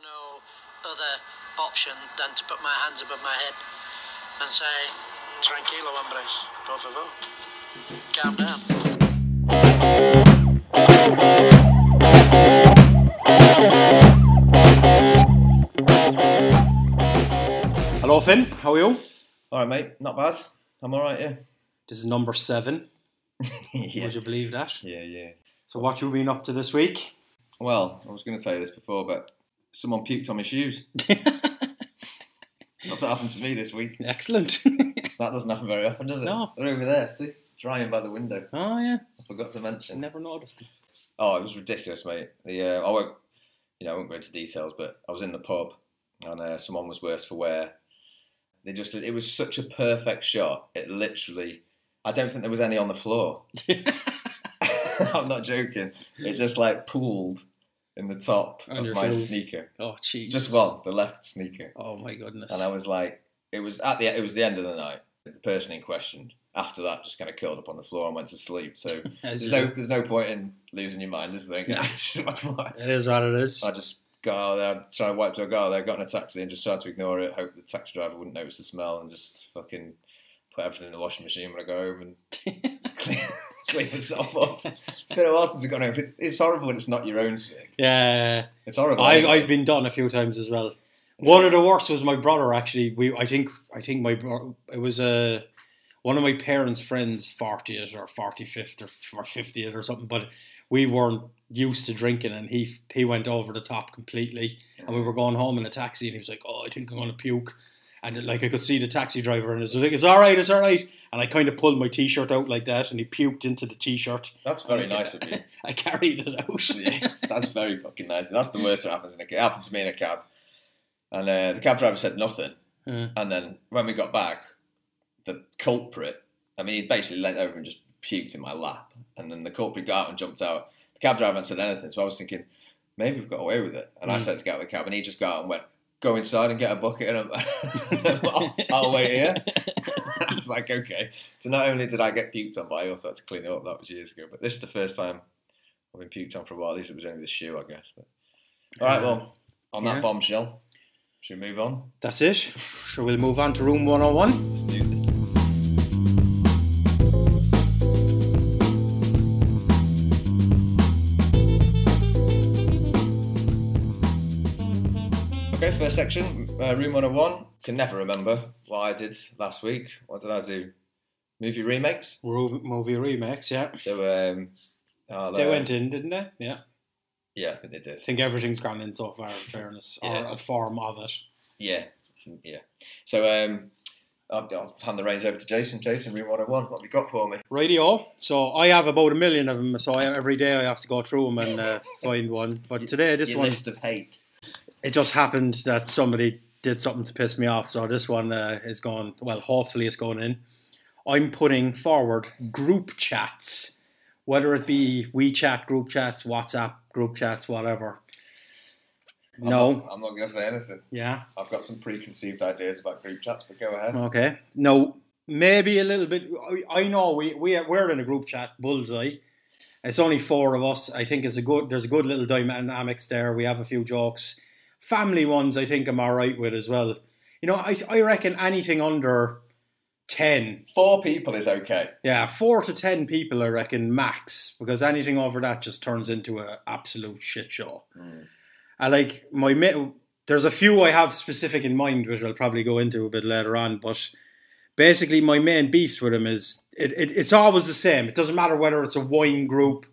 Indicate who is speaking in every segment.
Speaker 1: no other option than to put my hands above my head and say, tranquilo, hombres, por favor, calm down.
Speaker 2: Hello, Finn. How are you?
Speaker 3: All right, mate. Not bad. I'm all right, yeah.
Speaker 2: This is number 7.
Speaker 3: Yeah.
Speaker 2: Would you believe that?
Speaker 3: Yeah.
Speaker 2: So what you been up to this week?
Speaker 3: Well, I was going to tell you this before, but someone puked on my shoes. That's what happened to me this week.
Speaker 2: Excellent.
Speaker 3: That doesn't happen very often, does it?
Speaker 2: No.
Speaker 3: They're over there, see? Drying by the window.
Speaker 2: Oh, yeah.
Speaker 3: I forgot to mention.
Speaker 2: Never noticed.
Speaker 3: Oh, it was ridiculous, mate. I won't go into details, but I was in the pub and someone was worse for wear. It was such a perfect shot. It literally, I don't think there was any on the floor. I'm not joking. It just like pooled in the top of my sneaker.
Speaker 2: Oh, jeez.
Speaker 3: Just one, the left sneaker.
Speaker 2: Oh my goodness.
Speaker 3: And I was like, it was the end of the night. The person in question, after that, just kind of curled up on the floor and went to sleep. So there's no point in losing your mind, is there?
Speaker 2: Nah.
Speaker 3: It
Speaker 2: is what it is.
Speaker 3: I just got out there, tried to wipe to go out there, got in a taxi and just tried to ignore it, hope the taxi driver wouldn't notice the smell and just fucking put everything in the washing machine when I go home and clean myself up. It's been a while since I've gone home. It's horrible when it's not your own sick.
Speaker 2: Yeah.
Speaker 3: It's horrible.
Speaker 2: I've been done a few times as well. One of the worst was my brother, actually. I think it was one of my parents' friends' 40th or 45th or 50th or something, but we weren't used to drinking and he went over the top completely. And we were going home in a taxi and he was like, oh, I think I'm going to puke. And I could see the taxi driver and he was like, it's all right. And I kind of pulled my t-shirt out like that and he puked into the t-shirt.
Speaker 3: That's very nice of you.
Speaker 2: I carried it out.
Speaker 3: Yeah, that's very fucking nice. That's the worst that happens in a cab. It happened to me in a cab. And the cab driver said nothing. And then when we got back, the culprit, he basically leant over and just puked in my lap. And then the culprit got out and jumped out. The cab driver hadn't said anything. So I was thinking, maybe we've got away with it. And I said to get out of the cab and he just got out and went, go inside and get a bucket and I'll wait here. I was like, okay. So not only did I get puked on, but I also had to clean it up. That was years ago. But this is the first time I've been puked on for a while. At least it was only the shoe, I guess. But all right, well, on that bombshell, should we move on?
Speaker 2: That's it. So we'll move on to room 101.
Speaker 3: Let's do this. Okay, first section, room 101. Can never remember what I did last week. What did I do? Movie remakes?
Speaker 2: Movie remakes, yeah.
Speaker 3: So,
Speaker 2: they went in, didn't they? Yeah.
Speaker 3: Yeah, I think they did.
Speaker 2: I think everything's gone in so far, in fairness, or a form of it.
Speaker 3: Yeah. So, I'll hand the reins over to Jason. Jason, room 101, what have you got for me?
Speaker 2: Radio. So, I have about 1 million of them, so every day I have to go through them and find one. But today, this one...
Speaker 3: list of hate.
Speaker 2: It just happened that somebody did something to piss me off, so this one is going, well, hopefully it's going in. I'm putting forward group chats, whether it be WeChat group chats, WhatsApp group chats, whatever.
Speaker 3: I'm not going to say anything.
Speaker 2: Yeah?
Speaker 3: I've got some preconceived ideas about group chats, but go ahead.
Speaker 2: Okay. No, maybe a little bit. I know we're in a group chat, Bullseye. It's only 4 of us. I think there's a good little dynamics there. We have a few jokes. Family ones, I think I'm all right with as well. I reckon anything under 10.
Speaker 3: 4 people is okay.
Speaker 2: Yeah, 4 to 10 people, I reckon, max. Because anything over that just turns into an absolute shit show. There's a few I have specific in mind, which I'll probably go into a bit later on. But basically, my main beef with him is it's always the same. It doesn't matter whether it's a wine group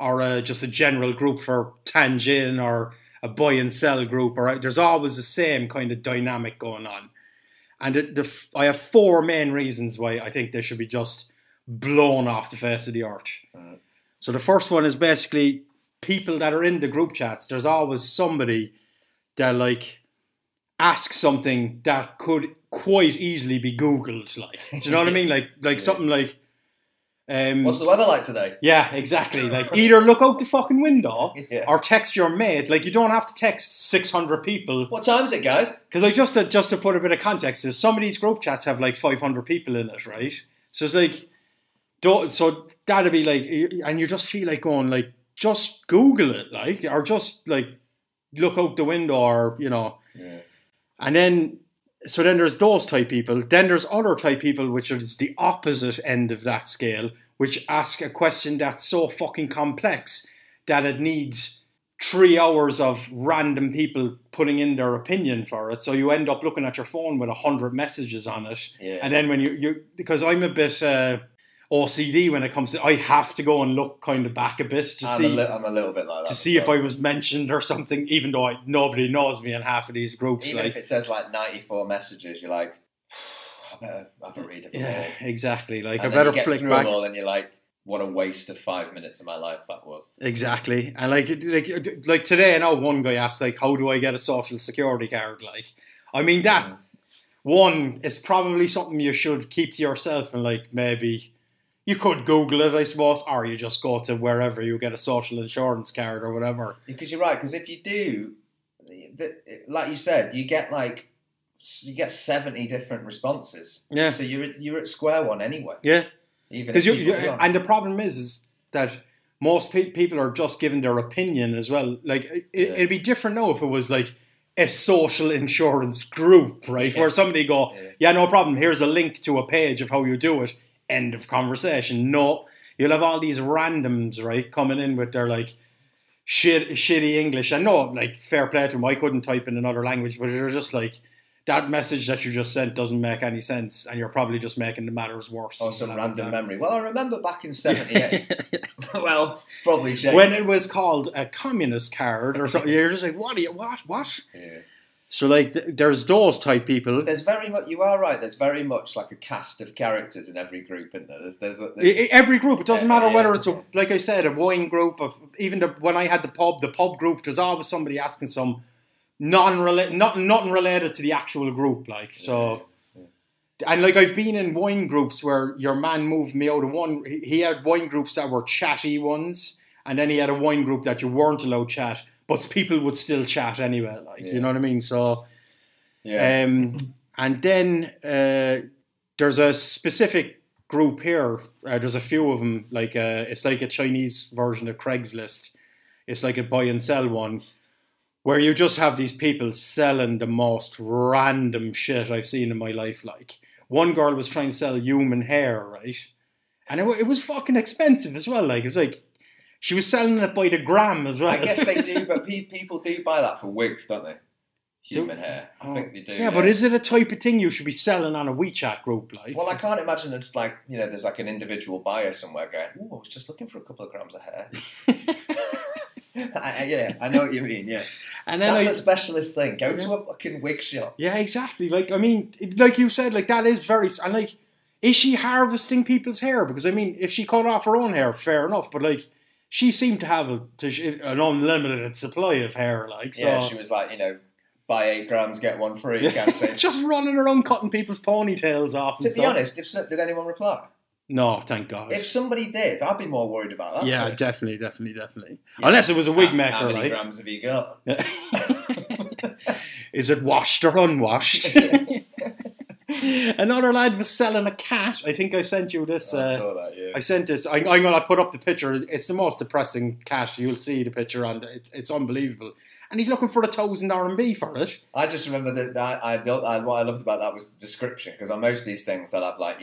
Speaker 2: or just a general group for Tangin or a buy and sell group, or there's always the same kind of dynamic going on. And I have 4 main reasons why I think they should be just blown off the face of the earth. So the first one is basically people that are in the group chats. There's always somebody that ask something that could quite easily be Googled. Do you know what I mean? Like something like,
Speaker 3: what's the weather like today?
Speaker 2: Yeah, exactly. Either look out the fucking window or text your mate. You don't have to text 600 people.
Speaker 3: What time is it, guys?
Speaker 2: Because just to put a bit of context, some of these group chats have 500 people in it, right? So it's so that'd be and you just feel like going just Google it, or just look out the window, or
Speaker 3: Yeah.
Speaker 2: and then. So then there's those type people. Then there's other type people, which is the opposite end of that scale, which ask a question that's so fucking complex that it needs 3 hours of random people putting in their opinion for it. So you end up looking at your phone with 100 messages on it.
Speaker 3: Yeah.
Speaker 2: And then when you because I'm a bit OCD when it comes to, I have to go and look kind of back a bit to see.
Speaker 3: I'm a little bit like that.
Speaker 2: To see if I was mentioned or something, even though nobody knows me in half of these groups.
Speaker 3: Even if it says like 94 messages, you're like, I better have a read of it.
Speaker 2: Yeah, exactly. Like,
Speaker 3: And
Speaker 2: I better
Speaker 3: then you get
Speaker 2: flick
Speaker 3: through
Speaker 2: back.
Speaker 3: them all and you're like, what a waste of 5 minutes of my life that was.
Speaker 2: Exactly. And like today, I know one guy asked, like, how do I get a social security card? Like, I mean, that one is probably something you should keep to yourself, and like maybe you could Google it, I suppose, or you just go to wherever you get a social insurance card or whatever.
Speaker 3: Because you're right, because if you do, like you said, you get 70 different responses.
Speaker 2: Yeah.
Speaker 3: So you're at square one anyway.
Speaker 2: Yeah.
Speaker 3: Even
Speaker 2: Because
Speaker 3: if
Speaker 2: and the problem is that most people are just giving their opinion as well. Like it'd be different now if it was like a social insurance group, right?
Speaker 3: Yeah.
Speaker 2: Where somebody go, yeah, no problem. Here's a link to a page of how you do it. End of conversation. No, you'll have all these randoms, right, coming in with their like shitty English. I know, like, fair play to them. I couldn't type in another language, but they're just like, that message that you just sent doesn't make any sense, and you're probably just making the matters worse.
Speaker 3: Or some random memory. Well, I remember back in 78. Well, probably changed.
Speaker 2: When it was called a communist card or something, you're just like, what?
Speaker 3: Yeah.
Speaker 2: So, like, there's those type people.
Speaker 3: There's very much, you are right, there's very much like a cast of characters in every group, isn't there? There's
Speaker 2: Every group, it doesn't matter whether it's,
Speaker 3: yeah.
Speaker 2: like I said, a wine group, of even when I had the pub group, there's always somebody asking some nothing related to the actual group, like, so. And like, I've been in wine groups where your man moved me out of one. He had wine groups that were chatty ones, and then he had a wine group that you weren't allowed chat, but people would still chat anyway, like, you know what I mean? So, and then there's a specific group here. There's a few of them. Like, it's like a Chinese version of Craigslist. It's like a buy and sell one, where you just have these people selling the most random shit I've seen in my life. Like, one girl was trying to sell human hair, right? And it was fucking expensive as well. Like, it was like, she was selling it by the gram as well.
Speaker 3: I guess they do, but people do buy that for wigs, don't they? Human hair. I think they do.
Speaker 2: Yeah, but is it a type of thing you should be selling on a WeChat group, like?
Speaker 3: Well, I can't imagine it's like, there's like an individual buyer somewhere going, oh, I was just looking for a couple of grams of hair. I know what you mean, yeah.
Speaker 2: And then
Speaker 3: that's a specialist thing. Go to a fucking wig shop.
Speaker 2: Yeah, exactly. Like, I mean, like you said, like, that is very... And, like, is she harvesting people's hair? Because, I mean, if she cut off her own hair, fair enough. But, like, she seemed to have an unlimited supply of hair, like, so...
Speaker 3: Yeah, she was like, buy 8 grams, get one free kind of thing.
Speaker 2: Just running around cutting people's ponytails off and
Speaker 3: To be honest, did anyone reply?
Speaker 2: No, thank God.
Speaker 3: If somebody did, I'd be more worried about that.
Speaker 2: Yeah,
Speaker 3: first.
Speaker 2: definitely. Yeah. Unless it was a wig maker,
Speaker 3: how many
Speaker 2: like.
Speaker 3: grams have you got?
Speaker 2: Is it washed or unwashed? Another lad was selling a cat. I think I sent you this.
Speaker 3: I saw that, yeah.
Speaker 2: I sent this. I'm going to put up the picture. It's the most depressing cat. You'll see the picture, and it's unbelievable. And he's looking for 1,000 RMB for it.
Speaker 3: I just remember that what I loved about that was the description, because on most of these things they'll have like,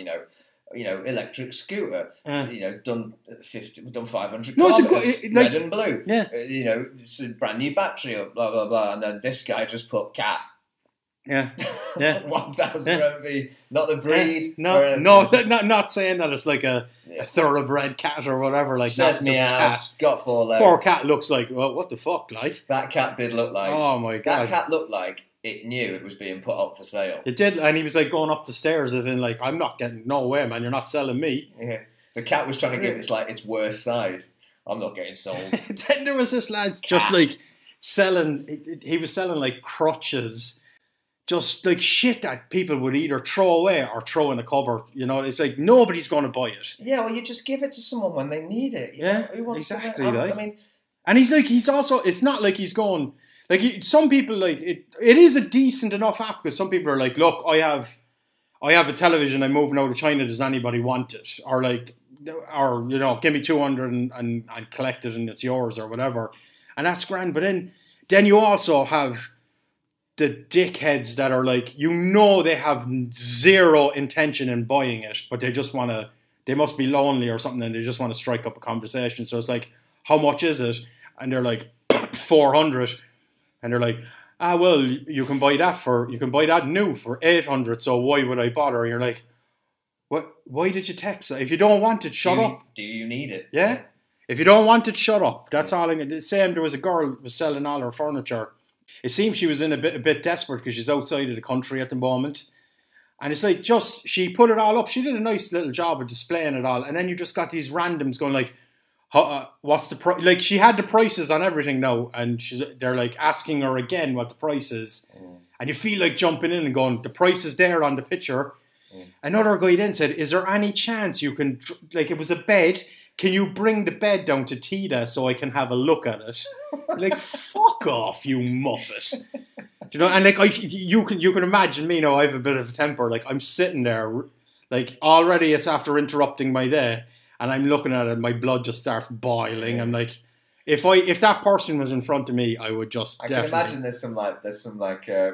Speaker 3: electric scooter, done 500 kilometers, red and blue.
Speaker 2: Yeah.
Speaker 3: It's a brand new battery, or blah, blah, blah. And then this guy just put cat.
Speaker 2: Yeah.
Speaker 3: 1,000 RMB, not the breed.
Speaker 2: No, not saying that it's like a thoroughbred cat or whatever. Like,
Speaker 3: Says
Speaker 2: that's just cat.
Speaker 3: Got 4 legs.
Speaker 2: Poor cat looks like, well, what the fuck, like?
Speaker 3: That cat did look like.
Speaker 2: Oh my God.
Speaker 3: That cat looked like it knew it was being put up for sale.
Speaker 2: It did, and he was like going up the stairs, as in like, I'm not getting, no way, man, you're not selling me.
Speaker 3: Yeah. The cat was trying to give this like its worst side. I'm not getting sold.
Speaker 2: Then there was this lad just like selling, he was selling like crutches, just like shit that people would either throw away or throw in a cupboard. It's like nobody's going to buy it.
Speaker 3: Yeah, well, you just give it to someone when they need it. Who wants
Speaker 2: exactly.
Speaker 3: To, I mean,
Speaker 2: and he's also, it's not like he's going, like, some people, like, it is a decent enough app, because some people are like, look, I have a television, I'm moving out of China, does anybody want it? Or like, give me 200 and collect it and it's yours or whatever. And that's grand. But then then you also have the dickheads that are like, they have zero intention in buying it, but they just want to, they must be lonely or something, and they just want to strike up a conversation. So it's like, how much is it? And they're like, 400. And they're like, well, you can buy that new for 800, so why would I bother? And you're like, what? Why did you text that? If you don't want it, shut up.
Speaker 3: Do you need it?
Speaker 2: Yeah. If you don't want it, shut up. That's all. Same, there was a girl who was selling all her furniture. It seems she was in a bit desperate because she's outside of the country at the moment. And it's like, she put it all up. She did a nice little job of displaying it all. And then you just got these randoms going like, what's the price? Like, she had the prices on everything now. And they're like asking her again what the price is. And you feel like jumping in and going, the price is there on the picture. Another guy then said, is there any chance you can, like, it was a bed, can you bring the bed down to Tita so I can have a look at it? Like, fuck off, you muppet. You know, and like, you can imagine me now, I have a bit of a temper, like, I'm sitting there, like, already it's after interrupting my day, and I'm looking at it, my blood just starts boiling. I'm like, if that person was in front of me, I would just
Speaker 3: I can imagine there's some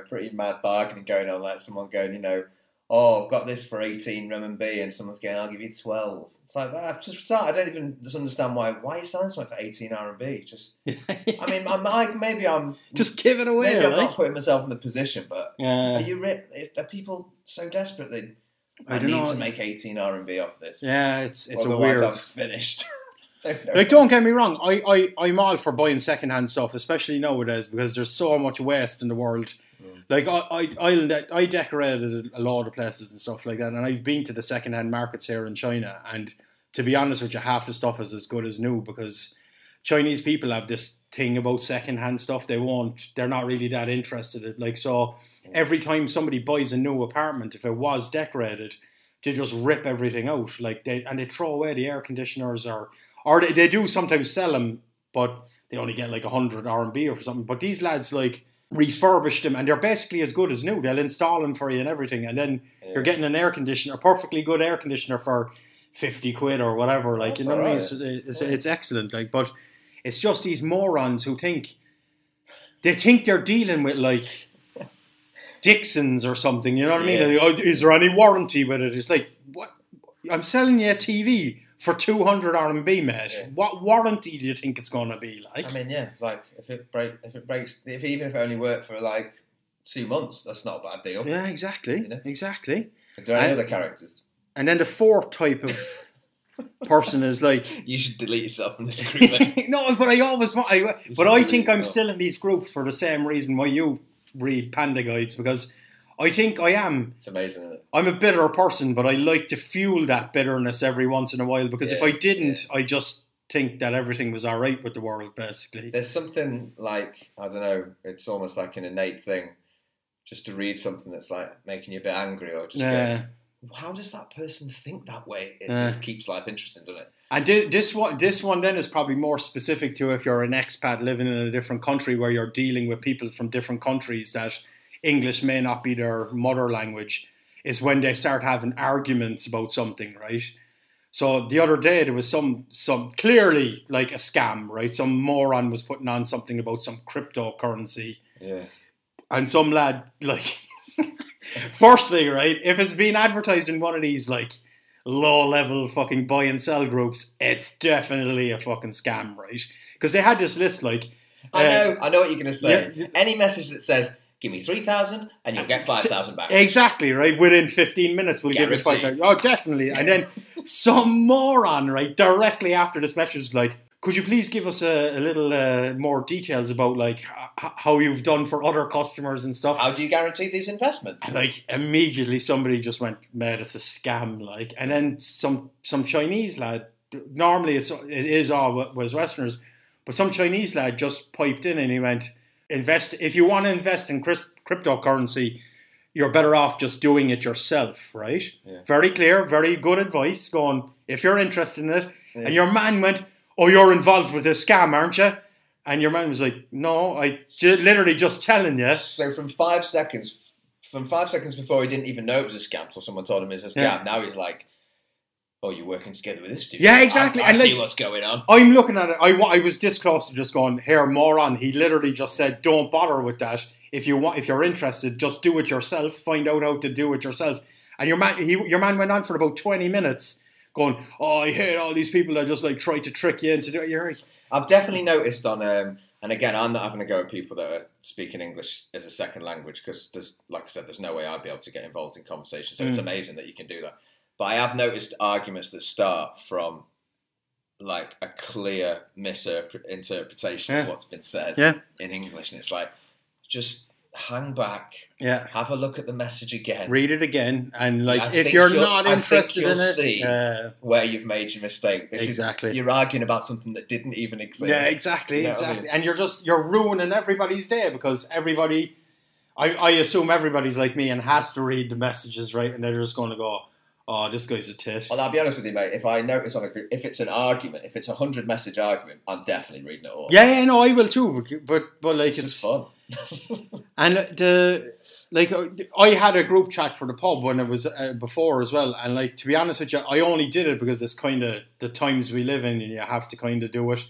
Speaker 3: pretty mad bargaining going on, like someone going, you know, oh, I've got this for 18 renminbi, and someone's going, I'll give you 12. It's like, I don't even just understand why are you selling something for 18 RMB? Just, I mean, I'm
Speaker 2: just give it away.
Speaker 3: Maybe I'm not putting myself in the position, but
Speaker 2: yeah.
Speaker 3: Are people so desperate that I
Speaker 2: don't
Speaker 3: need
Speaker 2: know.
Speaker 3: to make 18 RMB off this?
Speaker 2: Yeah, it's a
Speaker 3: otherwise
Speaker 2: weird.
Speaker 3: I'm finished.
Speaker 2: Don't get me wrong, I'm all for buying secondhand stuff, especially nowadays, because there's so much waste in the world. Like, I decorated a lot of places and stuff like that, and I've been to the secondhand markets here in China, and to be honest with you, half the stuff is as good as new, because Chinese people have this thing about secondhand stuff. They're not really that interested in it. Like, so every time somebody buys a new apartment, if it was decorated, they just rip everything out. Like, they throw away the air conditioners, or they do sometimes sell them, but they only get like 100 RMB or something. But these lads, like, refurbish them, and they're basically as good as new. They'll install them for you and everything, and then you're getting an air conditioner, a perfectly good air conditioner for 50 quid or whatever. Like, that's, you know what I mean? It's excellent. Like, but it's just these morons who think they're dealing with like Dixon's or something. You know what I mean? Like, oh, is there any warranty with it? It's like, what? I'm selling you a TV for 200 RMB, mate. Yeah. What warranty do you think it's going to be like?
Speaker 3: I mean, yeah, like if it breaks, even if it only worked for like 2 months, that's not a bad deal.
Speaker 2: Yeah, exactly. You know? Exactly.
Speaker 3: Are there any other characters?
Speaker 2: And then the fourth type of person is like,
Speaker 3: you should delete yourself from this group.
Speaker 2: No, but I always want. I think I'm still in these groups for the same reason why you read Panda Guides, because I think I am.
Speaker 3: It's amazing, isn't it?
Speaker 2: I'm a bitter person, but I like to fuel that bitterness every once in a while, because if I didn't, I just think that everything was all right with the world, basically.
Speaker 3: There's something like, I don't know, it's almost like an innate thing, just to read something that's like making you a bit angry, or just go, how does that person think that way? It just keeps life interesting, doesn't it?
Speaker 2: And this one then is probably more specific to if you're an expat living in a different country, where you're dealing with people from different countries that English may not be their mother language, is when they start having arguments about something, right? So the other day there was some clearly like a scam, right? Some moron was putting on something about some cryptocurrency.
Speaker 3: Yeah.
Speaker 2: And some lad, like, firstly, right, if it's being advertised in one of these like low-level fucking buy and sell groups, it's definitely a fucking scam, right? Because they had this list like...
Speaker 3: I know what you're going to say. Yeah. Any message that says, give me 3,000 and you'll get 5,000 back.
Speaker 2: Exactly, right? Within 15 minutes we'll give you 5,000. Oh, definitely. And then some moron, right, directly after this message, like, could you please give us a little more details about like how you've done for other customers and stuff?
Speaker 3: How do you guarantee these investments?
Speaker 2: Like, immediately somebody just went, mate, it's a scam. Like, and then some Chinese lad, normally it is all was Westerners, but some Chinese lad just piped in and he went, if you want to invest in cryptocurrency, you're better off just doing it yourself, right? Yeah. Very clear, very good advice. Going, if you're interested in it, and your man went, oh, you're involved with this scam, aren't you? And your man was like, no, literally just telling you.
Speaker 3: So from 5 seconds before he didn't even know it was a scam till someone told him it's a scam, now he's like, oh, you're working together with this dude.
Speaker 2: Yeah, exactly.
Speaker 3: I
Speaker 2: And,
Speaker 3: see
Speaker 2: like,
Speaker 3: what's going on.
Speaker 2: I'm looking at it. I was this close to just going, here, moron. He literally just said, don't bother with that. If you're interested, just do it yourself. Find out how to do it yourself. And your man went on for about 20 minutes going, oh, I hate all these people that just like try to trick you into doing it. You're like,
Speaker 3: I've definitely noticed on, and again, I'm not having a go at people that are speaking English as a second language because there's, like I said, there's no way I'd be able to get involved in conversation. So it's amazing that you can do that. But I have noticed arguments that start from like a clear misinterpretation of what's been said in English, and it's like, just hang back, have a look at the message again,
Speaker 2: read it again, and like if you're not interested in it,
Speaker 3: see where you've made your mistake. You're arguing about something that didn't even exist.
Speaker 2: Yeah, exactly, exactly. I mean? And you're ruining everybody's day because everybody, I assume everybody's like me and has to read the messages, right? And they're just going to go, oh, this guy's a tit.
Speaker 3: Well, I'll be honest with you, mate. If I notice on a group, if it's an argument, if it's a 100-message argument, I'm definitely reading it all.
Speaker 2: Yeah, no, I will too. But like
Speaker 3: it's fun.
Speaker 2: And I had a group chat for the pub when it was before as well. And like, to be honest with you, I only did it because it's kind of the times we live in, and you have to kind of do it.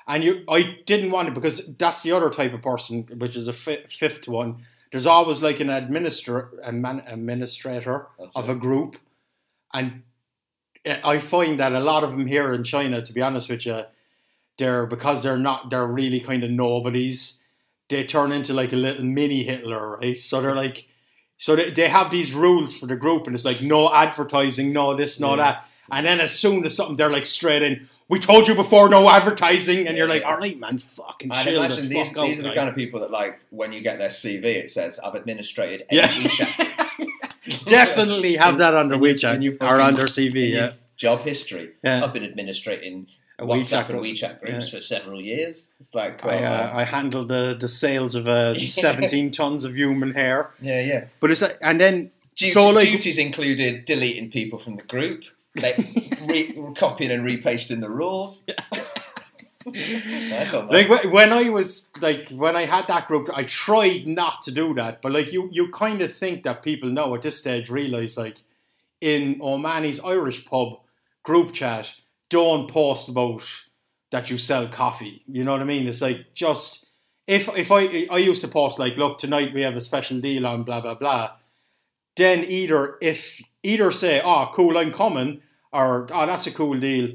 Speaker 2: And I didn't want it because that's the other type of person, which is a fifth one. There's always like an administrator of a group. And I find that a lot of them here in China, to be honest with you, they're really kind of nobodies. They turn into like a little mini Hitler, right? So they're like, they have these rules for the group, and it's like no advertising, no this, no that. And then as soon as something, they're like straight in. We told you before, no advertising, and you're like, all right, man, fucking chill.
Speaker 3: I'd imagine these are the kind of people that, like, when you get their CV, it says, I've administrated a WeChat.
Speaker 2: Definitely have that under WeChat or under CV.
Speaker 3: Job history. I've been administrating WhatsApp and WeChat groups for several years. It's like
Speaker 2: I handled the sales of 17 tons of human hair.
Speaker 3: Yeah.
Speaker 2: But it's like, and then
Speaker 3: duties included deleting people from the group, like copying and repasting the rules.
Speaker 2: Like when I had that group, I tried not to do that, but like you kind of think that people know at this stage, realize like in O'Mahony's Irish pub group chat, don't post about that you sell coffee. You know what I mean? It's like, just if I used to post like, look, tonight we have a special deal on blah blah blah. Then either say, oh cool, I'm coming, or oh that's a cool deal.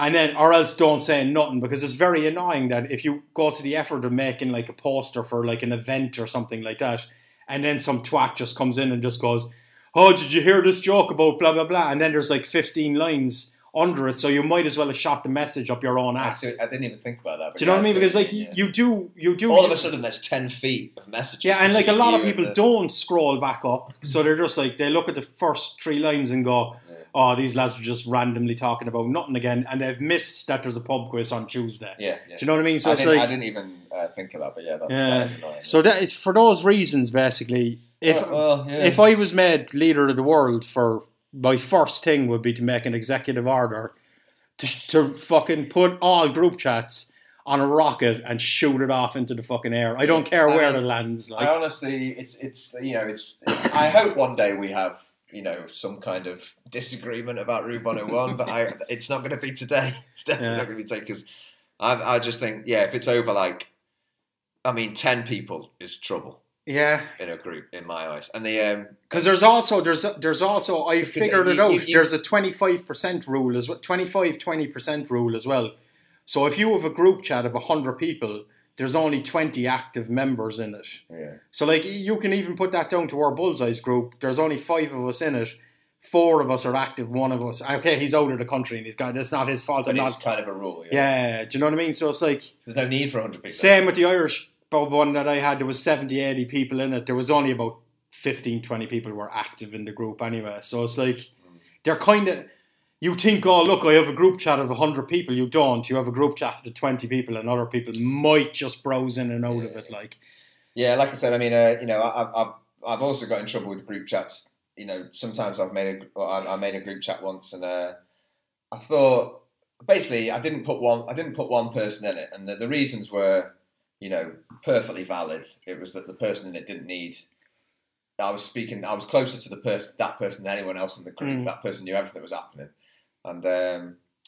Speaker 2: And then, or else don't say nothing, because it's very annoying that if you go to the effort of making like a poster for like an event or something like that, and then some twat just comes in and just goes, oh, did you hear this joke about blah, blah, blah? And then there's like 15 lines under it, so you might as well have shot the message up your own ass.
Speaker 3: I didn't even think about that.
Speaker 2: Do you know what I mean? Because like you do.
Speaker 3: All of a sudden, there's 10 feet of messages.
Speaker 2: Yeah, and like a lot of people don't scroll back up, so they're just like, they look at the first 3 lines and go, oh, these lads are just randomly talking about nothing again, and they've missed that there's a pub quiz on Tuesday.
Speaker 3: Yeah.
Speaker 2: Do you know what I mean? So
Speaker 3: I didn't even think of that, but that's annoying.
Speaker 2: So that is for those reasons, basically. If I was made leader of the world, my first thing would be to make an executive order to fucking put all group chats on a rocket and shoot it off into the fucking air. I don't care where it lands. Like,
Speaker 3: I honestly, it's I hope one day we have some kind of disagreement about Route 101, but it's not going to be today. It's definitely not going to be today, because I just think, if it's over 10 people is trouble.
Speaker 2: Yeah,
Speaker 3: in a group, in my eyes, and
Speaker 2: because there's also I figured it out. There's a 25% rule as well, 20% rule as well. So if you have a group chat of 100 people, there's only 20 active members in it.
Speaker 3: Yeah.
Speaker 2: So like you can even put that down to our Bullseyes group. There's only 5 of us in it. 4 of us are active. 1 of us, okay, he's out of the country and it's not his fault.
Speaker 3: But it's kind of a rule.
Speaker 2: Yeah, do you know what I mean? So it's like,
Speaker 3: there's no need for 100 people.
Speaker 2: Same with the Irish pub one that I had. There was 70, 80 people in it. There was only about 15, 20 people were active in the group anyway. So it's like, they're kind of, you think, oh look, I have a group chat of 100 people. You don't. You have a group chat of 20 people, and other people might just browse in and out of it. Like
Speaker 3: I said, I mean, I've also got in trouble with group chats. Sometimes I made a group chat once, and I thought, basically, I didn't put one person in it, and the reasons were, perfectly valid. It was that the person in it didn't need. I was closer to that person than anyone else in the group. That person knew everything that was happening. and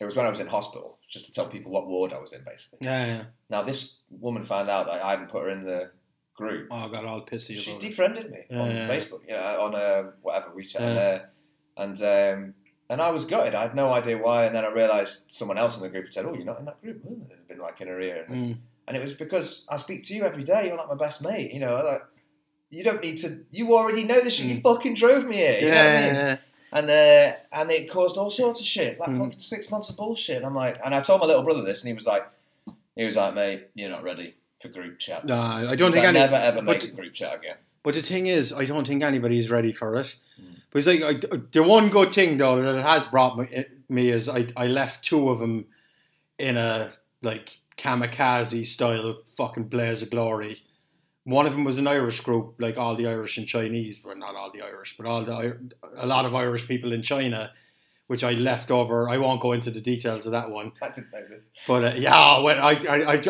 Speaker 3: it was when I was in hospital, just to tell people what ward I was in, basically.
Speaker 2: Yeah.
Speaker 3: Now, this woman found out that I hadn't put her in the group.
Speaker 2: Oh, I got all pissy
Speaker 3: She
Speaker 2: about it.
Speaker 3: defriended me on Facebook, on whatever WeChat, and I was gutted. I had no idea why, and then I realised someone else in the group had said, "Oh, you're not in that group." And it had been like in her ear, and it was because I speak to you every day. You're like my best mate, Like, you don't need to. You already know this shit. You fucking drove me here. You know what I mean? And it caused all sorts of shit, like fucking 6 months of bullshit. And I'm like, and I told my little brother this, and he was like, mate, you're not ready for group chats.
Speaker 2: No, I don't think
Speaker 3: I never ever make a group chat again.
Speaker 2: But the thing is, I don't think anybody's ready for it. But it's like the one good thing though that it has brought me is I left 2 of them in a like kamikaze style fucking blaze of glory. One of them was an Irish group, like all the Irish and Chinese, well not all the Irish, but a lot of Irish people in China, which I left over. I won't go into the details of that one.
Speaker 3: I didn't know this.
Speaker 2: But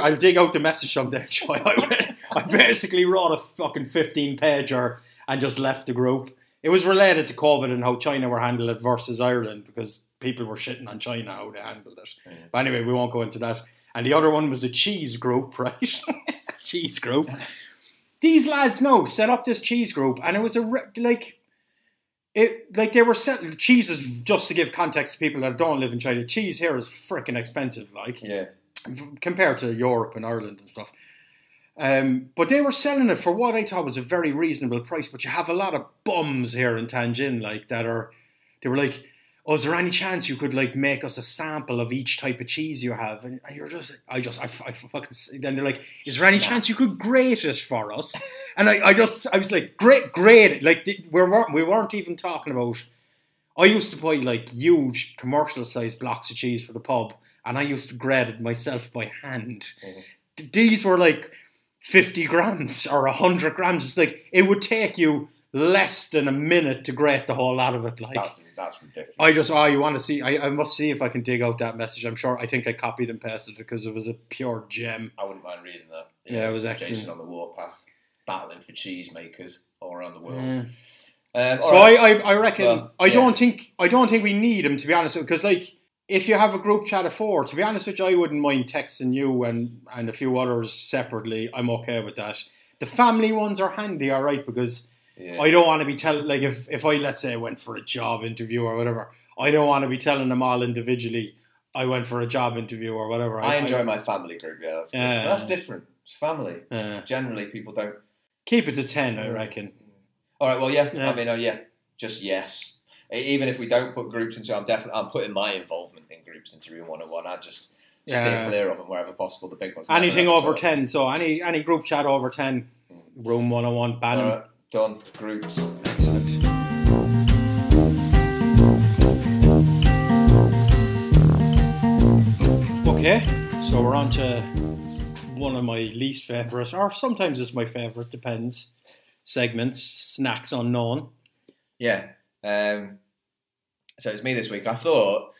Speaker 2: I'll dig out the message someday. I basically wrote a fucking 15-pager and just left the group. It was related to COVID and how China were handling it versus Ireland, because people were shitting on China, how they handled it. But anyway, we won't go into that. And the other one was a cheese group, right? Cheese group. These lads set up this cheese group, and it was they were selling cheeses. Just to give context to people that don't live in China, cheese here is freaking expensive, compared to Europe and Ireland and stuff. But they were selling it for what I thought was a very reasonable price. But you have a lot of bums here in Tianjin, they were like, "Oh, is there any chance you could like make us a sample of each type of cheese you have?" And you're just, I fucking. Then they're like, "Is there any chance you could grate it for us?" And I was like, "Grate it!" Like we weren't even talking about. I used to buy like huge commercial sized blocks of cheese for the pub, and I used to grate it myself by hand. These were like 50 grams or 100 grams. It's like it would take you less than a minute to grate the whole lot of it. Like
Speaker 3: that's ridiculous.
Speaker 2: You want to see? I must see if I can dig out that message. I think I copied and pasted it because it was a pure gem.
Speaker 3: I wouldn't mind reading that.
Speaker 2: Yeah, it was excellent.
Speaker 3: Jason on the warpath, battling for cheese makers all around the world.
Speaker 2: I reckon. Well, I don't think we need him, to be honest, because like if you have a group chat of 4, to be honest with you, I wouldn't mind texting you and a few others separately. I'm okay with that. The family ones are handy, all right, because I don't want to be telling, like if I, let's say, went for a job interview or whatever, I don't want to be telling them all individually I went for a job interview or whatever.
Speaker 3: I enjoy my family group, that's different. It's family. Generally, people don't.
Speaker 2: Keep it to 10, I reckon.
Speaker 3: All right, well, I mean, just yes. Even if we don't put groups into, I'm putting my involvement in groups into Room 101. I just steer clear of them wherever possible. The big ones.
Speaker 2: Anything over 10, so any group chat over 10, Room 101, ban them.
Speaker 3: Right, done. Groups.
Speaker 2: Excellent. Okay, so we're on to one of my least favourite, or sometimes it's my favourite, depends, segments, Snacks Unknown.
Speaker 3: Yeah. So it's me this week. I thought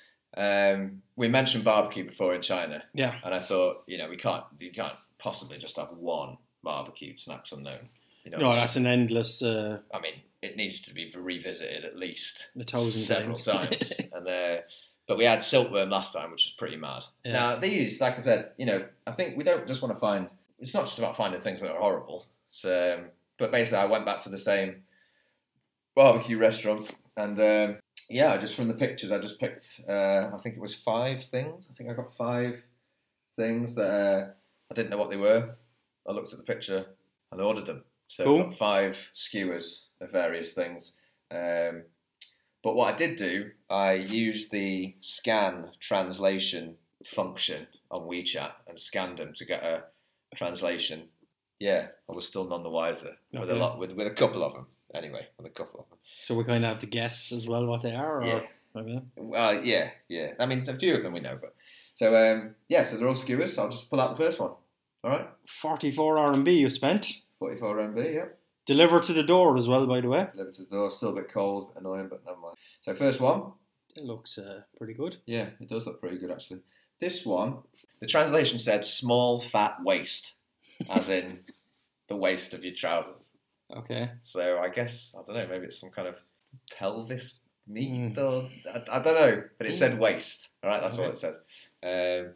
Speaker 3: we mentioned barbecue before in China.
Speaker 2: Yeah.
Speaker 3: And I thought, you can't possibly just have one barbecue Snacks Unknown.
Speaker 2: No, that's an endless.
Speaker 3: I mean, it needs to be revisited at least
Speaker 2: 1,000
Speaker 3: several times. And but we had silkworm last time, which was pretty mad.
Speaker 2: Yeah.
Speaker 3: Now these, like I said, I think we don't just want to find. It's not just about finding things that are horrible. So, but basically, I went back to the same barbecue restaurant, and just from the pictures, I just picked. I think it was 5 things. I think I got 5 things that I didn't know what they were. I looked at the picture and ordered them. So
Speaker 2: cool.
Speaker 3: I've got 5 skewers of various things. But what I did do, I used the scan translation function on WeChat and scanned them to get a translation. Yeah, I was still none the wiser with a couple of them. Anyway, with a couple of them.
Speaker 2: So we kind of have to guess as well what they are?
Speaker 3: Yeah.
Speaker 2: Or? Okay.
Speaker 3: Well, yeah. I mean, a few of them we know, but so so they're all skewers. So I'll just pull out the first one. All right.
Speaker 2: 44 RMB you spent.
Speaker 3: 44 RMB, yeah.
Speaker 2: Delivered to the door as well, by the way.
Speaker 3: Delivered to the door. Still a bit cold, annoying, but never mind. So first one.
Speaker 2: It looks pretty good.
Speaker 3: Yeah, it does look pretty good actually. This one, the translation said "small fat waist," as in the waist of your trousers.
Speaker 2: Okay.
Speaker 3: So I guess, I don't know, maybe it's some kind of pelvis Meat, I don't know, but it said waste. All right, that's all it said. Do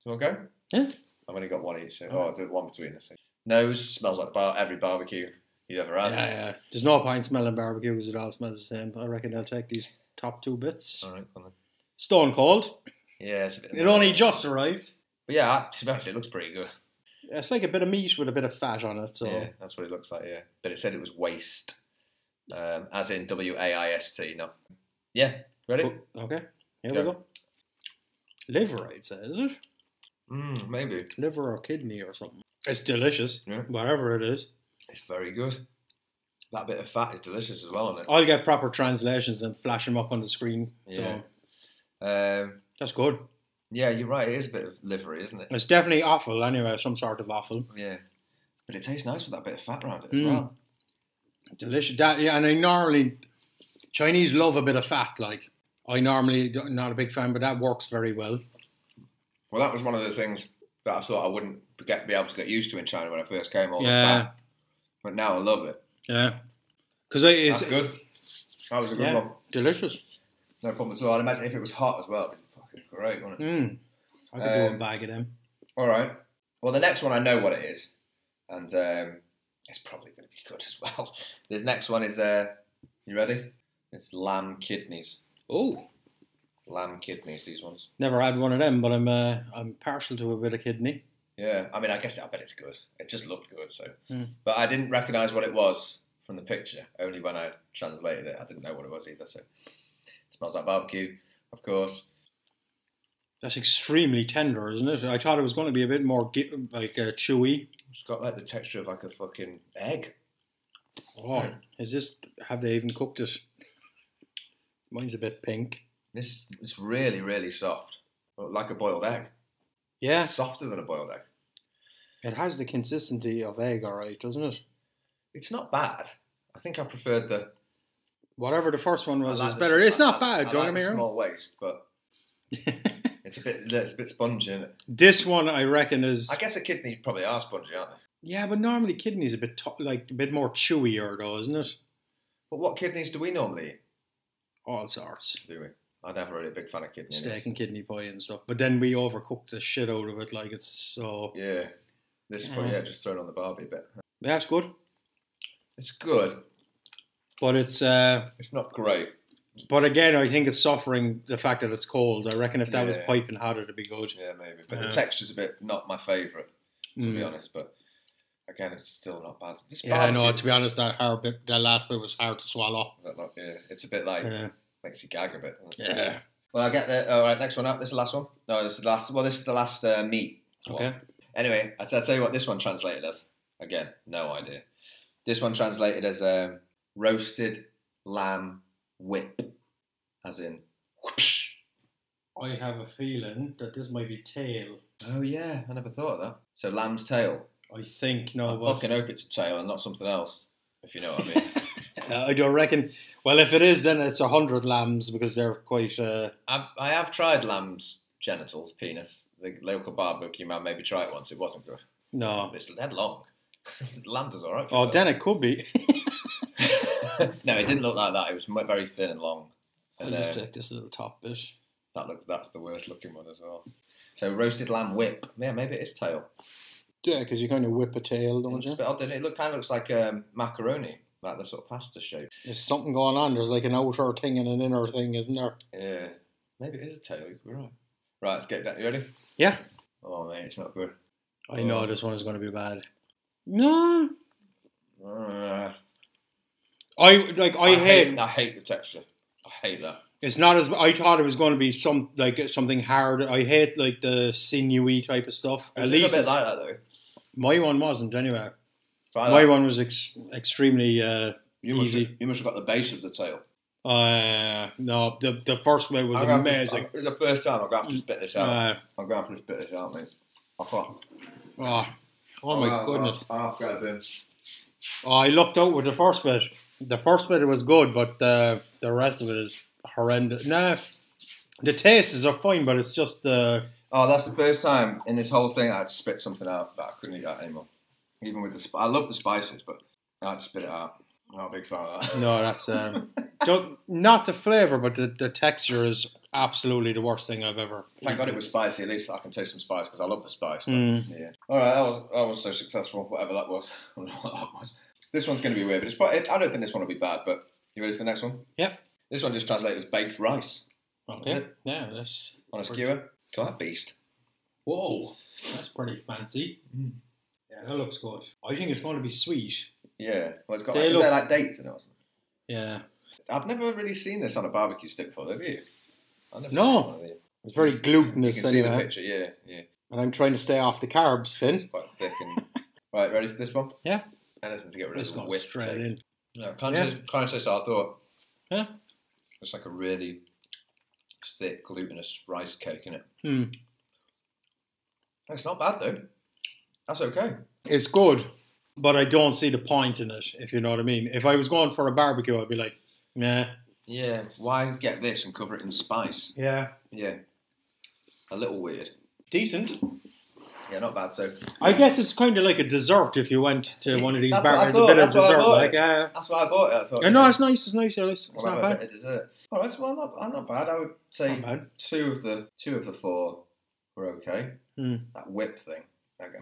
Speaker 3: you want to go?
Speaker 2: Yeah.
Speaker 3: I've only got one each, so I'll do one between us. Nose smells like every barbecue you've ever had.
Speaker 2: Yeah. There's no point smelling barbecue because it all smells the same. I reckon I'll take these top 2 bits.
Speaker 3: All right, come on then.
Speaker 2: Stone Cold.
Speaker 3: Yeah, it's a bit.
Speaker 2: It only just arrived.
Speaker 3: But yeah, to be honest, it looks pretty good.
Speaker 2: It's like a bit of meat with a bit of fat on it. So
Speaker 3: Yeah, that's what it looks like. Yeah, but it said it was waste, as in WAIST. No. Yeah, ready?
Speaker 2: Okay, here we go. Liver, I'd say, is it?
Speaker 3: Maybe.
Speaker 2: Liver or kidney or something. It's delicious, whatever it is.
Speaker 3: It's very good. That bit of fat is delicious as well on it.
Speaker 2: I'll get proper translations and flash them up on the screen.
Speaker 3: Yeah.
Speaker 2: That's good.
Speaker 3: Yeah, you're right. It is a bit of livery, isn't it?
Speaker 2: It's definitely offal anyway, some sort of offal.
Speaker 3: Yeah. But it tastes nice with that bit of fat around it as well.
Speaker 2: Delicious. And Chinese love a bit of fat. Like, I normally not a big fan, but that works very well.
Speaker 3: Well, that was one of the things that I thought I wouldn't be able to get used to in China when I first came over. Fat. But now I love it.
Speaker 2: Yeah.
Speaker 3: That's good. That was a good one.
Speaker 2: Delicious.
Speaker 3: No problem at all. I'd imagine if it was hot as well, it'd be fucking great, wouldn't it?
Speaker 2: I could do a bag of them.
Speaker 3: All right. Well, the next one I know what it is, and it's probably going to be good as well. This next one is, you ready? It's lamb kidneys.
Speaker 2: Oh.
Speaker 3: Lamb kidneys, these ones.
Speaker 2: Never had one of them, but I'm partial to a bit of kidney.
Speaker 3: Yeah, I mean, I bet it's good. It just looked good, so. But I didn't recognise what it was from the picture. Only when I translated it, I didn't know what it was either. So, it smells like barbecue, of course.
Speaker 2: That's extremely tender, isn't it? I thought it was going to be a bit more chewy.
Speaker 3: It's got like the texture of like a fucking egg.
Speaker 2: Oh, have they even cooked it? Mine's a bit pink.
Speaker 3: This is really, really soft. Like a boiled egg.
Speaker 2: Yeah.
Speaker 3: Softer than a boiled egg.
Speaker 2: It has the consistency of egg, alright, doesn't it?
Speaker 3: It's not bad. I think I preferred the...
Speaker 2: Whatever the first one was better. It's not bad, don't get me wrong.
Speaker 3: Small waist, but it's a bit spongy, isn't it?
Speaker 2: This one, I reckon, is...
Speaker 3: I guess a kidney probably are spongy, aren't they?
Speaker 2: Yeah, but normally kidneys a bit more chewier, though, isn't it?
Speaker 3: But what kidneys do we normally eat?
Speaker 2: All sorts.
Speaker 3: Do we? I'm never really a big fan of kidney.
Speaker 2: Steak and kidney pie and stuff. But then we overcook the shit out of it, like it's so...
Speaker 3: Yeah. This is probably just thrown on the barbie a bit.
Speaker 2: Yeah, it's good.
Speaker 3: It's good.
Speaker 2: But it's
Speaker 3: not great.
Speaker 2: But again, I think it's suffering the fact that it's cold. I reckon if that was piping hot, it'd be good.
Speaker 3: Yeah, maybe. But the texture's a bit not my favourite, to be honest. But again, it's still not bad.
Speaker 2: Yeah, no, to be honest, that last bit was hard to swallow.
Speaker 3: Yeah, it's a bit like... Makes you gag a bit.
Speaker 2: Yeah.
Speaker 3: Well, I get that. All right, next one up. This is the last one. No, this is the last. Well, this is the last meat.
Speaker 2: Okay.
Speaker 3: One. Anyway, I'll tell you what this one translated as. Again, no idea. This one translated as roasted lamb whip, as in whoosh.
Speaker 2: I have a feeling that this might be tail.
Speaker 3: Oh yeah, I never thought of that. So lamb's tail.
Speaker 2: I think
Speaker 3: I fucking hope it's a tail and not something else. If you know what I mean.
Speaker 2: I don't reckon. Well, if it is, then it's 100 lambs because they're quite.
Speaker 3: I have tried lamb's genitals, penis. The local barbecue man made me try it once. It wasn't good.
Speaker 2: No,
Speaker 3: it's dead long. Lamb does all right.
Speaker 2: Oh, then it could be.
Speaker 3: No, it didn't look like that. It was very thin and long.
Speaker 2: I'll just take this little top bit.
Speaker 3: That's the worst looking one as well. So roasted lamb whip. Yeah, maybe it is tail.
Speaker 2: Yeah, because you kind of whip a tail, don't you?
Speaker 3: It's a bit odd, doesn't it? It kind of looks like macaroni. Like the sort of pasta shape.
Speaker 2: There's something going on. There's like an outer thing and an inner thing, isn't there?
Speaker 3: Yeah. Maybe it is a tail. You could be right. Right, let's get that. You ready?
Speaker 2: Yeah.
Speaker 3: Oh, mate, it's not good.
Speaker 2: I know this one is going to be bad. No. I hate
Speaker 3: the texture. I hate that.
Speaker 2: It's not as... I thought it was going to be something hard. I hate like the sinewy type of stuff.
Speaker 3: At least it's a bit like that, though.
Speaker 2: My one wasn't, anyway. My one was extremely easy.
Speaker 3: You must have got the base of the tail.
Speaker 2: No, the first one was amazing.
Speaker 3: The first time I'm going to have to spit this out. I'm going to have to spit this out, mate.
Speaker 2: Oh my goodness.
Speaker 3: I
Speaker 2: looked out with the first bit. The first bit was good, but the rest of it is horrendous. Nah, the tastes are fine, but it's just the...
Speaker 3: that's the first time in this whole thing I had to spit something out that I couldn't eat that anymore. Even with I love the spices, but I had to spit it out. I'm not a big fan of that.
Speaker 2: No, that's Not the flavour, but the texture is absolutely the worst thing I've ever.
Speaker 3: Thank God it was spicy. At least I can taste some spice because I love the spice. But, yeah. All right, that was so successful. Whatever that was. I don't know what that was. This one's going to be weird, but I don't think this one will be bad. But you ready for the next one?
Speaker 2: Yep.
Speaker 3: This one just translated as baked rice.
Speaker 2: Okay. Yeah, that's
Speaker 3: on a skewer. To that beast.
Speaker 2: Whoa, that's pretty fancy. Yeah, that looks good. I think it's going to be sweet.
Speaker 3: Yeah. Well, it's got is there like dates in it or something?
Speaker 2: Yeah.
Speaker 3: I've never really seen this on a barbecue stick before, have you?
Speaker 2: No. It's very glutinous.
Speaker 3: You can see the picture, yeah.
Speaker 2: And I'm trying to stay off the carbs, Finn.
Speaker 3: Quite thick and... Right, ready for this one?
Speaker 2: Yeah.
Speaker 3: Anything to get rid of the
Speaker 2: whip. Straight in.
Speaker 3: No, kind of taste how I thought.
Speaker 2: Yeah.
Speaker 3: It's like a really thick, glutinous rice cake, isn't it? It's not bad, though. That's okay.
Speaker 2: It's good, but I don't see the point in it, if you know what I mean. If I was going for a barbecue, I'd be like, nah.
Speaker 3: Yeah, why get this and cover it in spice?
Speaker 2: Yeah.
Speaker 3: Yeah. A little weird.
Speaker 2: Decent.
Speaker 3: Yeah, not bad. So
Speaker 2: I guess it's kind of like a dessert if you went to one of these bars. A bit of dessert,
Speaker 3: that's why I bought it. I thought.
Speaker 2: No, it's nice. It's nice. It's not bad.
Speaker 3: A bit of dessert. All right, well, not bad. I would say two of the four were okay. That whip thing.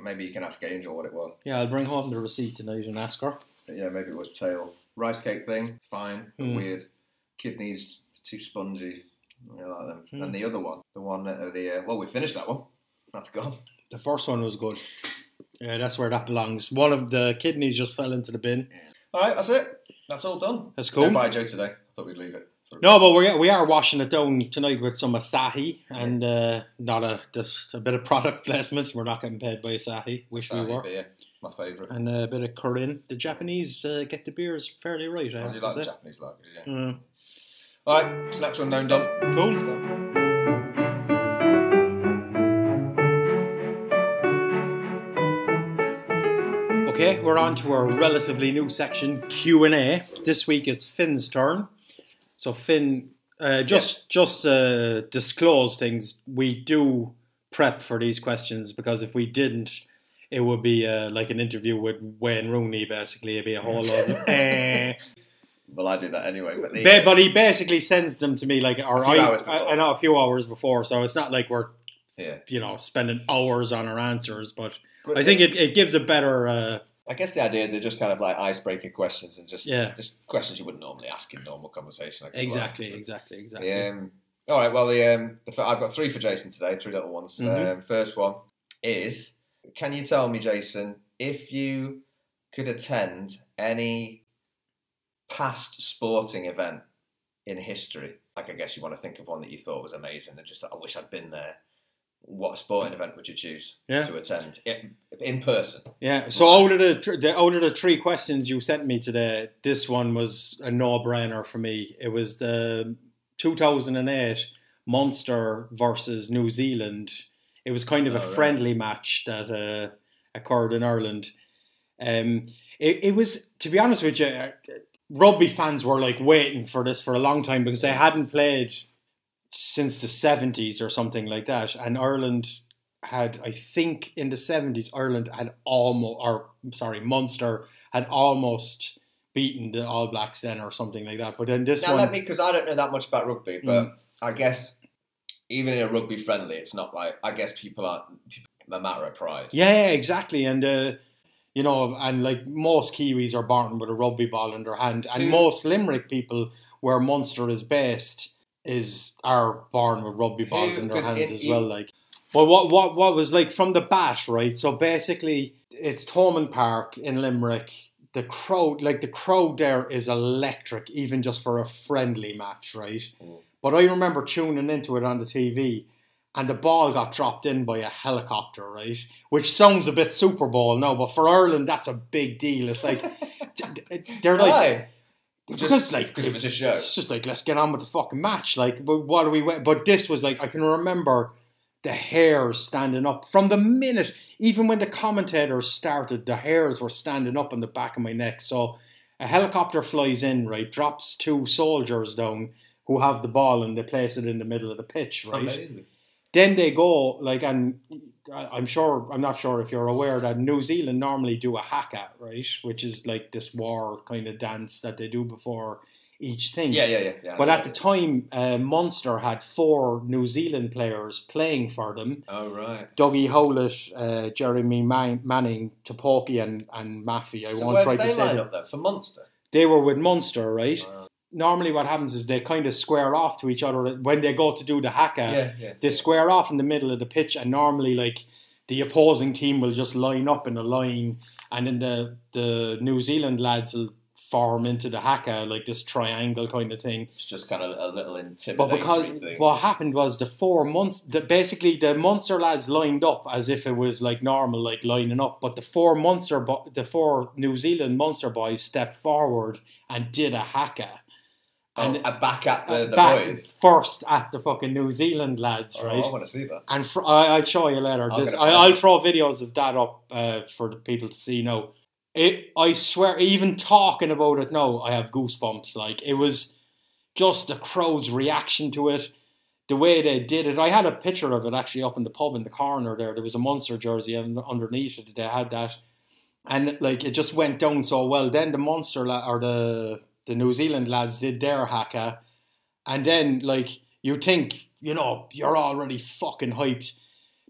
Speaker 3: Maybe you can ask Angel what it was.
Speaker 2: Yeah, I'll bring home the receipt tonight and ask her.
Speaker 3: But yeah, maybe it was tail. Rice cake thing, fine. Weird. Kidneys too spongy. I like them. And the other one, well, we finished that one. That's gone.
Speaker 2: The first one was good. Yeah, that's where that belongs. One of the kidneys just fell into the bin.
Speaker 3: Yeah. All right, that's it. That's all done.
Speaker 2: That's cool.
Speaker 3: Bye, Joe, today. I thought we'd leave it.
Speaker 2: No, but we are washing it down tonight with some Asahi and just a bit of product placement. We're not getting paid by Asahi. Wish
Speaker 3: Asahi
Speaker 2: we were.
Speaker 3: Beer, my favourite.
Speaker 2: And a bit of Kirin. The Japanese get the beers fairly right. I have
Speaker 3: you
Speaker 2: to
Speaker 3: like
Speaker 2: say.
Speaker 3: the Japanese lager, yeah. All right, so next one known done.
Speaker 2: Cool. Okay, we're on to our relatively new section, Q&A. This week it's Finn's turn. So Finn, just disclose things. We do prep for these questions because if we didn't, it would be like an interview with Wayne Rooney, basically. It'd be a whole lot of...
Speaker 3: Well, I do that anyway.
Speaker 2: But he basically sends them to me a few hours before. So it's not like we're spending hours on our answers. But I think it gives a better...
Speaker 3: I guess the idea they're just kind of like icebreaker questions and just questions you wouldn't normally ask in normal conversation.
Speaker 2: Exactly.
Speaker 3: All right, well, I've got three for Jason today, three little ones. First one is, can you tell me, Jason, if you could attend any past sporting event in history, like I guess you want to think of one that you thought was amazing and just I wish I'd been there. What sporting event would you choose to attend in person? Yeah,
Speaker 2: so out of the three questions you sent me today, this one was a no-brainer for me. It was the 2008 Munster versus New Zealand. It was kind of a friendly match that occurred in Ireland. It was, to be honest with you, rugby fans were like waiting for this for a long time because they hadn't played since the 70s or something like that. And Ireland had, I think in the 70s, Munster had almost beaten the All Blacks then or something like that. But then this one...
Speaker 3: because I don't know that much about rugby, but I guess even in a rugby friendly, it's not like, I guess people aren't a matter of pride.
Speaker 2: Yeah, exactly. And, and like most Kiwis are born with a rugby ball in their hand. And most Limerick people, where Munster is based, are born with rugby balls in their hands as well. Like, but what was like from the bat, right? So basically, it's Thomond Park in Limerick. The crowd there is electric, even just for a friendly match, right? But I remember tuning into it on the TV, and the ball got dropped in by a helicopter, right? Which sounds a bit Super Bowl now, but for Ireland, that's a big deal. It's like they're like.
Speaker 3: Why?
Speaker 2: Because it
Speaker 3: was a show.
Speaker 2: It's just like, let's get on with the fucking match. Like, what are we? But this was like, I can remember the hairs standing up from the minute, even when the commentators started, the hairs were standing up on the back of my neck. So a helicopter flies in, right, drops two soldiers down who have the ball and they place it in the middle of the pitch, right?
Speaker 3: Amazing.
Speaker 2: Then they go, like, and I'm not sure if you're aware that New Zealand normally do a haka, right? Which is like this war kind of dance that they do before each thing.
Speaker 3: Yeah.
Speaker 2: But at the time, Munster had 4 New Zealand players playing for them.
Speaker 3: Oh, right.
Speaker 2: Dougie Howlett, Jeremy Manning, Topoki and Maffey.
Speaker 3: So where did they line up then? For Munster?
Speaker 2: They were with Munster, right?
Speaker 3: Wow.
Speaker 2: Normally what happens is they kind of square off to each other when they go to do the haka. They square off in the middle of the pitch, and normally like the opposing team will just line up in a line, and then the New Zealand lads will form into the haka, like this triangle kind of thing.
Speaker 3: It's just kind of a little intimidatory
Speaker 2: but because
Speaker 3: thing.
Speaker 2: What happened was basically the Munster lads lined up as if it was like normal, like lining up, but the 4 New Zealand Munster boys stepped forward and did a haka.
Speaker 3: And back at the boys?
Speaker 2: First at the fucking New Zealand lads, right?
Speaker 3: I want to see that.
Speaker 2: And I'll show you later. I'll throw videos of that up for the people to see now. I swear, even talking about it now, I have goosebumps. Like, it was just the crowd's reaction to it, the way they did it. I had a picture of it actually up in the pub in the corner there. There was a Munster jersey, and underneath it they had that. And like, it just went down so well. Then the Munster the New Zealand lads did their haka, and then like you think, you know, you're already fucking hyped.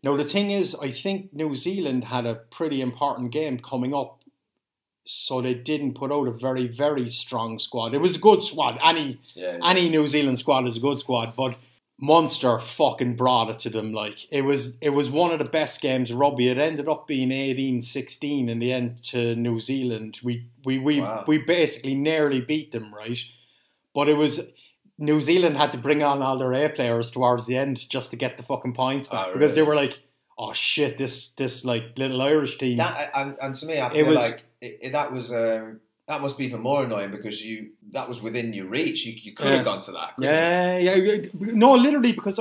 Speaker 2: Now the thing is, I think New Zealand had a pretty important game coming up, so they didn't put out a very, very strong squad. It was a good squad. Any New Zealand squad is a good squad, but Munster fucking brought it to them. Like, it was one of the best games of rugby. It ended up being 18-16 in the end to New Zealand. We basically nearly beat them, right? But it was New Zealand had to bring on all their A players towards the end just to get the fucking points back, because they were like, oh shit, this like little Irish team.
Speaker 3: And to me, I feel like that was. That must be even more annoying because that was within your reach. You could have gone to that.
Speaker 2: Yeah. No, literally, because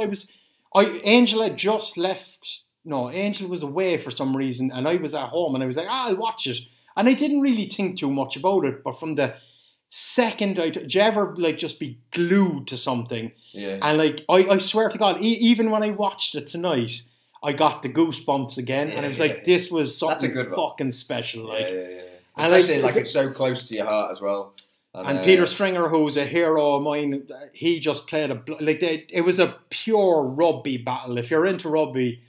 Speaker 2: Angel had just left. No, Angel was away for some reason, and I was at home, and I was like, I'll watch it. And I didn't really think too much about it, but from the second, did you ever like just be glued to something?
Speaker 3: Yeah.
Speaker 2: And like, I swear to God, even when I watched it tonight, I got the goosebumps again, and I was like, this was something fucking special. Like.
Speaker 3: Especially like it's so close to your heart as well.
Speaker 2: And Peter Stringer, who's a hero of mine, he just played it was a pure rugby battle. If you're into rugby,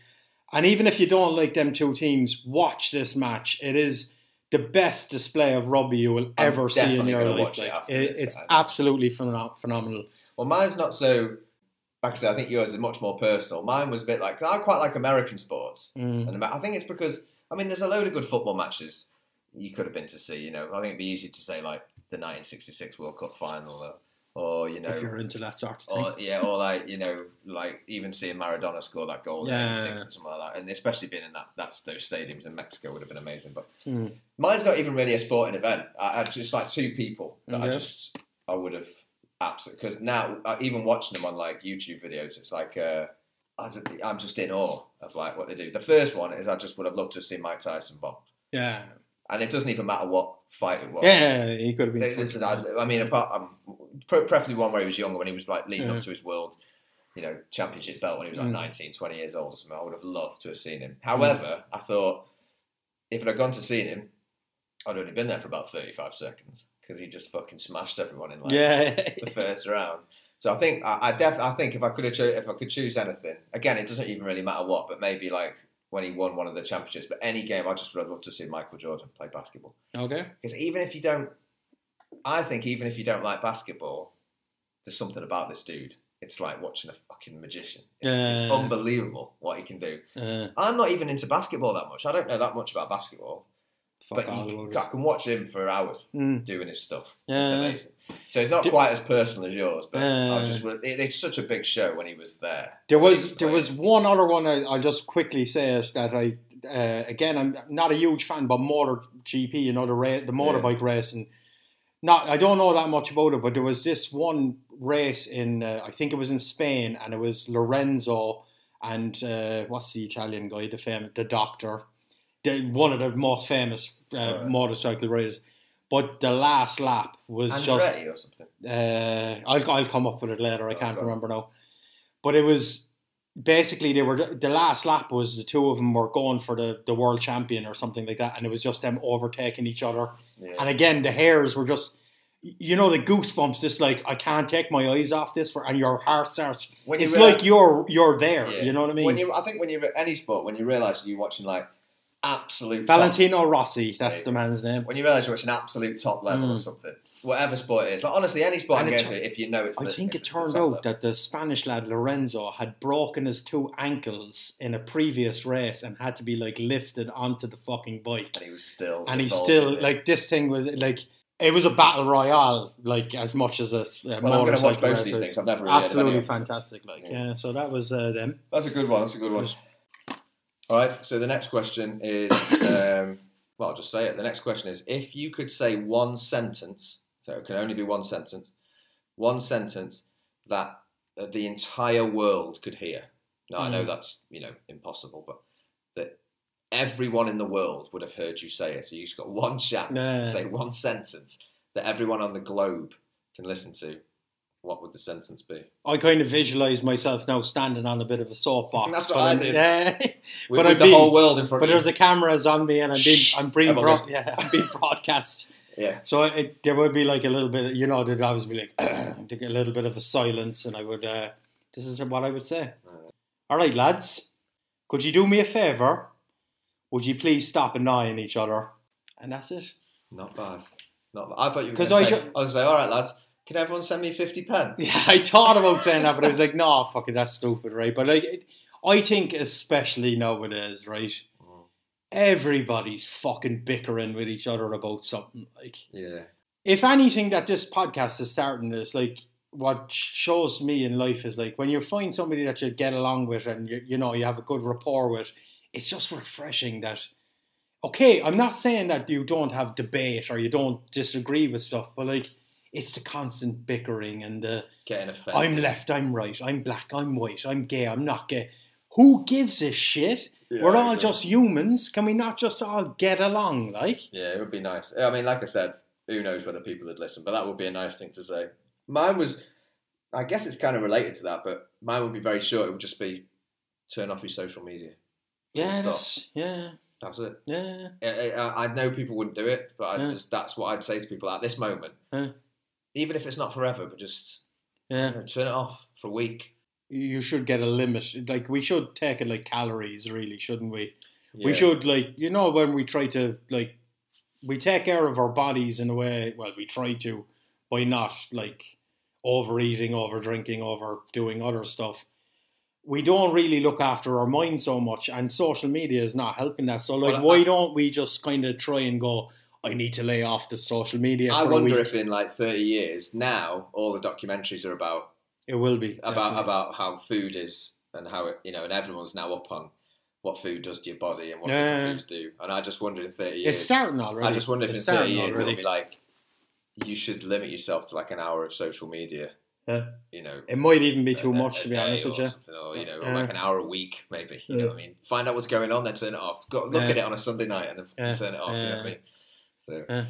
Speaker 2: and even if you don't like them two teams, watch this match. It is the best display of rugby you will ever see in your life. It's absolutely phenomenal.
Speaker 3: Well, mine's not so. Like I said, I think yours is much more personal. Mine was a bit like, I quite like American sports, and I think it's because there's a load of good football matches you could have been to see, you know. I think it'd be easy to say like the 1966 World Cup final, or you know,
Speaker 2: if you're into that sort of thing,
Speaker 3: or like, you know, like even seeing Maradona score that goal in '86 or something like that, and especially being in those stadiums in Mexico would have been amazing. But mine's not even really a sporting event. I just like 2 people that I would have absolutely, because now even watching them on like YouTube videos, it's like I'm just in awe of like what they do. The first one is I just would have loved to have seen Mike Tyson box.
Speaker 2: Yeah.
Speaker 3: And it doesn't even matter what fight it was.
Speaker 2: Yeah, he could have been.
Speaker 3: I mean, preferably one where he was younger, when he was like leading up to his world, you know, championship belt when he was like 19, 20 years old or something. I would have loved to have seen him. However, I thought if I'd have gone to see him, I'd only been there for about 35 seconds because he just fucking smashed everyone in like the first round. So I think I think if I could choose anything, again, it doesn't even really matter what, but maybe like when he won one of the championships, but any game, I just would have loved to see Michael Jordan play basketball.
Speaker 2: Okay.
Speaker 3: Because even if you don't like basketball, there's something about this dude. It's like watching a fucking magician. It's unbelievable what he can do. I'm not even into basketball that much. I don't know that much about basketball. But I can watch him for hours doing his stuff. It's amazing. So it's not quite as personal as yours, but it's such a big show when he was there.
Speaker 2: There was one other one I'll just quickly say is that again, I'm not a huge fan, but MotoGP, you know, the motorbike racing. I don't know that much about it, but there was this one race in I think it was in Spain, and it was Lorenzo and what's the Italian guy, the doctor. One of the most famous motorcycle riders, but the last lap was
Speaker 3: Andretti or something.
Speaker 2: I'll come up with it later. I can't remember now, but it was basically the last lap was the two of them were going for the world champion or something like that, and it was just them overtaking each other. And again, the hairs were just you know, the goosebumps, this like, I can't take my eyes off this and your heart starts, it's
Speaker 3: realize,
Speaker 2: like you're there,
Speaker 3: yeah.
Speaker 2: you know what I mean?
Speaker 3: I think when you're any sport, when you realise you're watching like absolute
Speaker 2: Valentino Rossi, that's the man's name.
Speaker 3: When you realise you're watching absolute top level or something, whatever sport it is, like honestly, any sport I'm going to, if you know it's.
Speaker 2: I think it turned out that the Spanish lad Lorenzo had broken his 2 ankles in a previous race and had to be like lifted onto the fucking bike.
Speaker 3: And he was still.
Speaker 2: And he's still like, this thing was like. It was a battle royale, like as much as a.
Speaker 3: Well, I'm going to watch both of these things. I've never really
Speaker 2: absolutely fantastic, like yeah. So that was them.
Speaker 3: That's a good one. All right. So the next question is, well, I'll just say it. The next question is, if you could say one sentence, so it can only be one sentence that the entire world could hear. Now I know that's impossible, but that everyone in the world would have heard you say it. So you've got one chance to say one sentence that everyone on the globe can listen to. What would the sentence be? I
Speaker 2: kind of visualise myself now standing on a bit of a soapbox.
Speaker 3: That's what I did.
Speaker 2: With
Speaker 3: the whole world in front of
Speaker 2: you. But there's the cameras on me and I'm being broadcast.
Speaker 3: Yeah.
Speaker 2: So there would be like a little bit, there'd always be like a little bit of a silence, and I would, this is what I would say. All right, lads, could you do me a favour? Would you please stop annoying each other? And that's it.
Speaker 3: Not bad. I thought you were going to say, I was say, all right, lads, can everyone send me 50 pence?
Speaker 2: Yeah, I thought about saying that, but I was like, no, fuck it, that's stupid, right? But like, I think especially nowadays, right? Everybody's fucking bickering with each other about something. Like,
Speaker 3: yeah.
Speaker 2: If anything that this podcast is starting is like, what shows me in life is like when you find somebody that you get along with and you have a good rapport with, it's just refreshing that, okay, I'm not saying that you don't have debate or you don't disagree with stuff, but like, it's the constant bickering and the
Speaker 3: getting offended.
Speaker 2: I'm left, I'm right, I'm black, I'm white, I'm gay, I'm not gay. Who gives a shit? Yeah, we're all just humans. Can we not just all get along, like?
Speaker 3: Yeah, it would be nice. I mean, like I said, who knows whether people would listen, but that would be a nice thing to say. Mine was, I guess it's kind of related to that, but mine would be very short. It would just be turn off your social media.
Speaker 2: Yeah, that's it.
Speaker 3: Yeah. I know people wouldn't do it, but that's what I'd say to people at this moment. Even if it's not forever, but just turn it off for a week.
Speaker 2: You should get a limit. Like, we should take it like calories, really, shouldn't we? Yeah. We should, like, when we try to, like, we take care of our bodies in a way, well, we try to, by not, like, overeating, over drinking, overdoing other stuff. We don't really look after our mind so much, and social media is not helping that. So, like, why don't we just kind of try and go, I need to lay off the social media for a week.
Speaker 3: I wonder if in, like, 30 years, now, all the documentaries are about...
Speaker 2: It will be
Speaker 3: about how food is and how it, and everyone's now up on what food does to your body and what foods do. And I just wonder in 30 years,
Speaker 2: it's starting already.
Speaker 3: I just wonder if in 30 years it'll be like you should limit yourself to like an hour of social media.
Speaker 2: Yeah. It might even be too much, to be honest with you.
Speaker 3: Or or like an hour a week, maybe. You know what I mean? Find out what's going on, then turn it off. Look at it on a Sunday night and then turn it off. You know what I mean?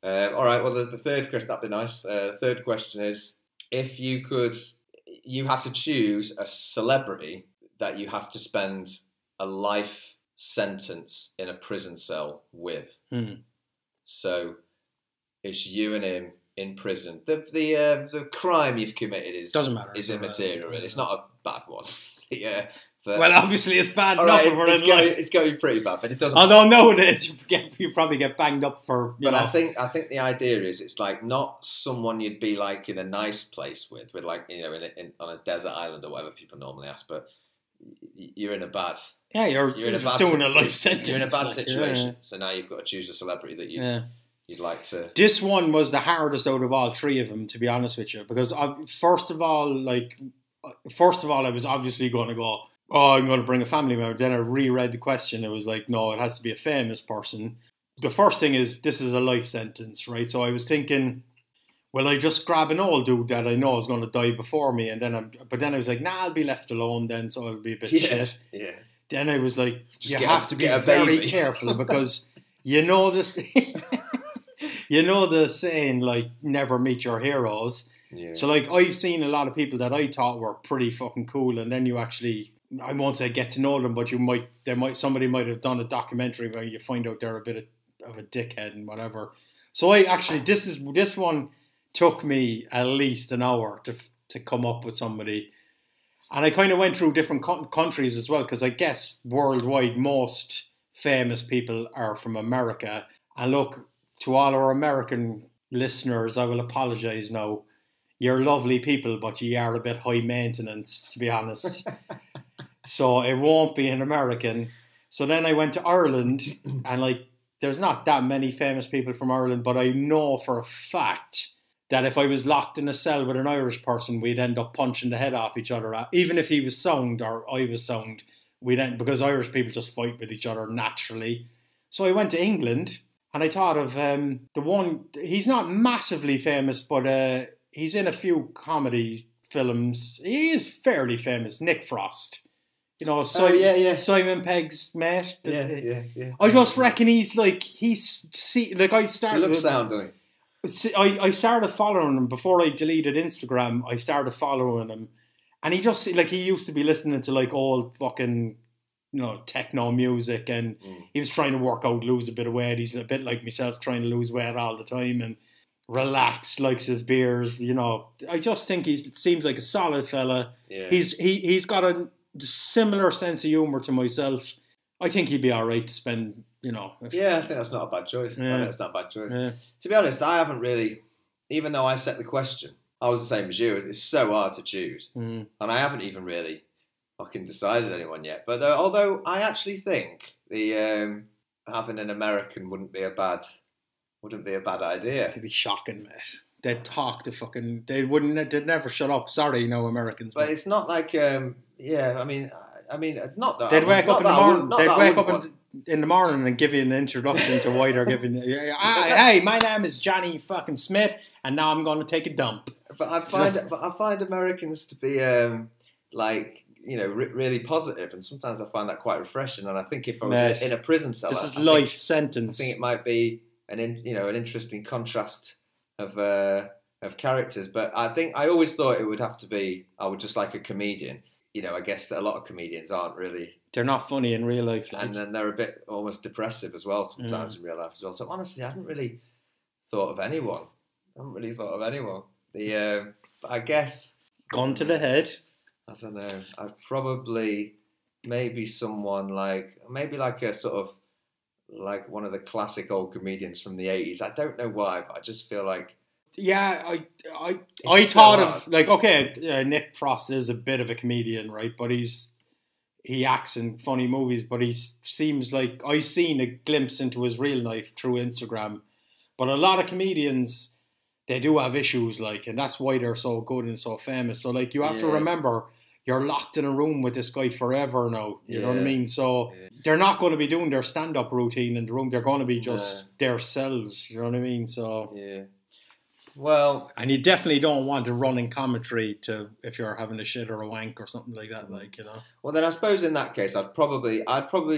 Speaker 3: So, all right. Well, the third question, that'd be nice. The third question is, if you could. You have to choose a celebrity that you have to spend a life sentence in a prison cell with. So it's you and him in prison. The crime you've committed is immaterial. Really. It's not a bad one. Yeah. But,
Speaker 2: well, obviously it's bad enough.
Speaker 3: Right, it's going to be pretty bad, but it doesn't.
Speaker 2: Although nowadays you probably get banged up for.
Speaker 3: But I think the idea is it's like not someone you'd be like in a nice place with like on a desert island or whatever people normally ask, but you're in a bad.
Speaker 2: Yeah, you're in a bad doing a life sentence.
Speaker 3: You're in a bad situation, so now you've got to choose a celebrity that you'd like to.
Speaker 2: This one was the hardest out of all three of them, to be honest with you, because first of all, I was obviously going to go. Oh, I'm going to bring a family member. Then I reread the question. It was like, no, it has to be a famous person. The first thing is, this is a life sentence, right? So I was thinking, well, I just grab an old dude that I know is going to die before me. And then I was like, nah, I'll be left alone then. So I'll be a bit shit.
Speaker 3: Yeah.
Speaker 2: Then I was like, you have to be very careful because this, the saying, like, never meet your heroes.
Speaker 3: Yeah.
Speaker 2: So like, I've seen a lot of people that I thought were pretty fucking cool. And then you actually... I won't say get to know them, but somebody might have done a documentary where you find out they're a bit of a dickhead and whatever. So I actually, this one took me at least an hour to come up with somebody. And I kind of went through different countries as well, because I guess worldwide most famous people are from America. And look, to all our American listeners, I will apologise now. You're lovely people, but you are a bit high maintenance, to be honest. So it won't be an American. So then I went to Ireland, and like, there's not that many famous people from Ireland, but I know for a fact that if I was locked in a cell with an Irish person, we'd end up punching the head off each other. Even if he was sound or I was sound, because Irish people just fight with each other naturally. So I went to England, and I thought of the one, he's not massively famous, but he's in a few comedy films. He is fairly famous, Nick Frost. You know, Simon Pegg's mate.
Speaker 3: Yeah.
Speaker 2: I just reckon I started.
Speaker 3: He looks sound, doesn't he?
Speaker 2: I started following him before I deleted Instagram. I started following him, and he just he used to be listening to like old fucking, you know, techno music, and he was trying to work out, lose a bit of weight. He's a bit like myself, trying to lose weight all the time and relax, likes his beers. You know, I just think he seems like a solid fella.
Speaker 3: Yeah.
Speaker 2: He's got a similar sense of humour to myself. I think he'd be all right to spend, you know.
Speaker 3: I think that's not a bad choice.
Speaker 2: Yeah.
Speaker 3: I think it's not a bad choice.
Speaker 2: Yeah.
Speaker 3: To be honest, I haven't really, even though I set the question, I was the same as you. It's so hard to choose. And I haven't even really fucking decided anyone yet. But although I actually think the having an American wouldn't be a bad idea.
Speaker 2: It'd be shocking, mate. They'd talk to fucking, they'd never shut up. Sorry, no Americans.
Speaker 3: But it's not like, I mean, not that.
Speaker 2: They'd wake up in the morning. They'd wake up in the morning and give you an introduction to why they're giving. Hey, my name is Johnny fucking Smith, and now I'm going to take a dump.
Speaker 3: But I find Americans to be really positive, and sometimes I find that quite refreshing. And I think if I was in a prison cell,
Speaker 2: this is life sentence.
Speaker 3: I think it might be an interesting contrast of characters. But I always thought it would have to be, I would just like a comedian. You know, I guess that a lot of comedians aren't really.
Speaker 2: They're not funny in real life.
Speaker 3: And then they're a bit almost depressive as well sometimes in real life as well. So honestly, I hadn't really thought of anyone. I guess.
Speaker 2: Gun to the head.
Speaker 3: I don't know. I'd probably maybe someone like a sort of like one of the classic old comedians from the 80s. I don't know why, but I just feel like.
Speaker 2: Yeah, I thought of Nick Frost is a bit of a comedian, right? But he acts in funny movies, but he seems like I've seen a glimpse into his real life through Instagram. But a lot of comedians, they do have issues, and that's why they're so good and so famous. So you have to remember, you're locked in a room with this guy forever now. You know what I mean? So they're not going to be doing their stand-up routine in the room. They're going to be just themselves. You know what I mean? So
Speaker 3: well,
Speaker 2: and you definitely don't want a running commentary if you're having a shit or a wank or something like that,
Speaker 3: Well, then I suppose in that case, I'd probably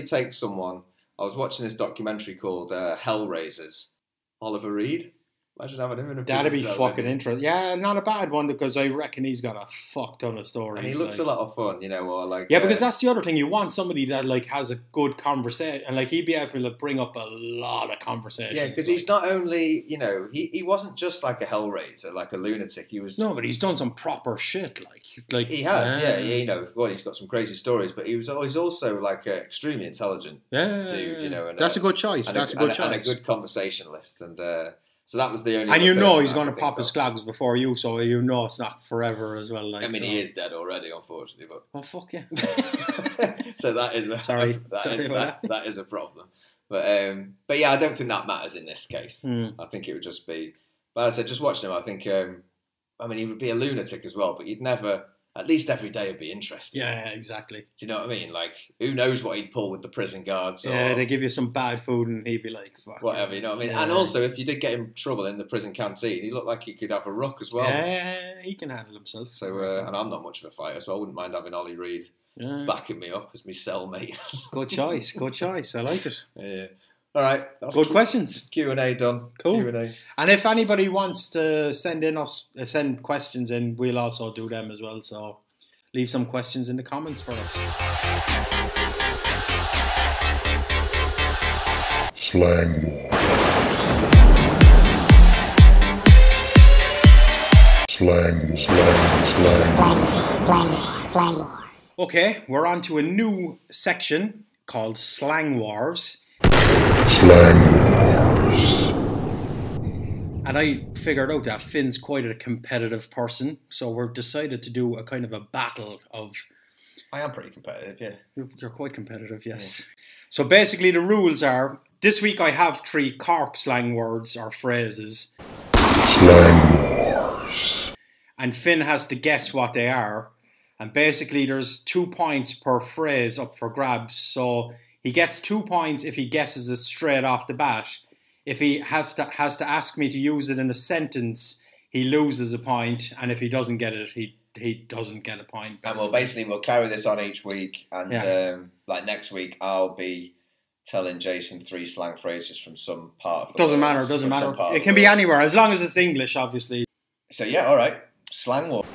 Speaker 3: take someone. I was watching this documentary called Hellraisers. Oliver Reed. Imagine having him in a prison
Speaker 2: That'd be
Speaker 3: cell,
Speaker 2: fucking interesting. Yeah, not a bad one, because I reckon he's got a fuck ton of stories.
Speaker 3: And he looks a lot of fun, or
Speaker 2: because that's the other thing. You want somebody that has a good conversation, and he'd be able to bring up a lot of conversations.
Speaker 3: Yeah, because he's not only, he wasn't just like a hellraiser, like a lunatic. He was
Speaker 2: but he's done some proper shit.
Speaker 3: He has, well, he's got some crazy stories, but he's also like an extremely intelligent dude, And
Speaker 2: that's a good choice. That's a good choice.
Speaker 3: And a good conversationalist, and. So that was the only.
Speaker 2: And he's going to pop his clogs before you, so it's not forever as well.
Speaker 3: He is dead already, unfortunately. But
Speaker 2: oh fuck yeah!
Speaker 3: So that is that is a problem. But yeah, I don't think that matters in this case. I think it would just be. But as I said, just watching him, I think. He would be a lunatic as well, but you'd never. At least every day would be interesting.
Speaker 2: Yeah, exactly.
Speaker 3: Do you know what I mean? Who knows what he'd pull with the prison guards?
Speaker 2: Yeah, they give you some bad food and he'd be like, fuck.
Speaker 3: Whatever, you know what I mean? Yeah. And also, if you did get in trouble in the prison canteen, he looked like he could have a ruck as well.
Speaker 2: Yeah, he can handle himself.
Speaker 3: So, and I'm not much of a fighter, so I wouldn't mind having Ollie Reed backing me up as my cellmate.
Speaker 2: Good choice. I like it.
Speaker 3: Yeah. All right. That's
Speaker 2: good questions.
Speaker 3: Q&A done.
Speaker 2: Cool.
Speaker 3: Q&A.
Speaker 2: And if anybody wants to send questions in, we'll also do them as well. So leave some questions in the comments for us.
Speaker 4: Slang Wars. Slang Wars.
Speaker 2: Okay, we're on to a new section called Slang Wars.
Speaker 4: Slang Wars.
Speaker 2: And I figured out that Finn's quite a competitive person, so we've decided to do a kind of a battle of...
Speaker 3: I am pretty competitive, yeah.
Speaker 2: You're quite competitive, yes. Yeah. So basically the rules are, this week I have 3 Cork slang words or phrases.
Speaker 4: Slang Wars.
Speaker 2: And Finn has to guess what they are. And basically there's 2 points per phrase up for grabs. So he gets 2 points if he guesses it straight off the bat. If he has to ask me to use it in a sentence, he loses a point. And if he doesn't get it, he doesn't get a point.
Speaker 3: Basically. And we'll carry this on each week. And like next week, I'll be telling Jason 3 slang phrases from some part of the
Speaker 2: Doesn't
Speaker 3: world.
Speaker 2: matter, doesn't matter. It can be anywhere, as long as it's English, obviously.
Speaker 3: So yeah, all right. Slang Wars.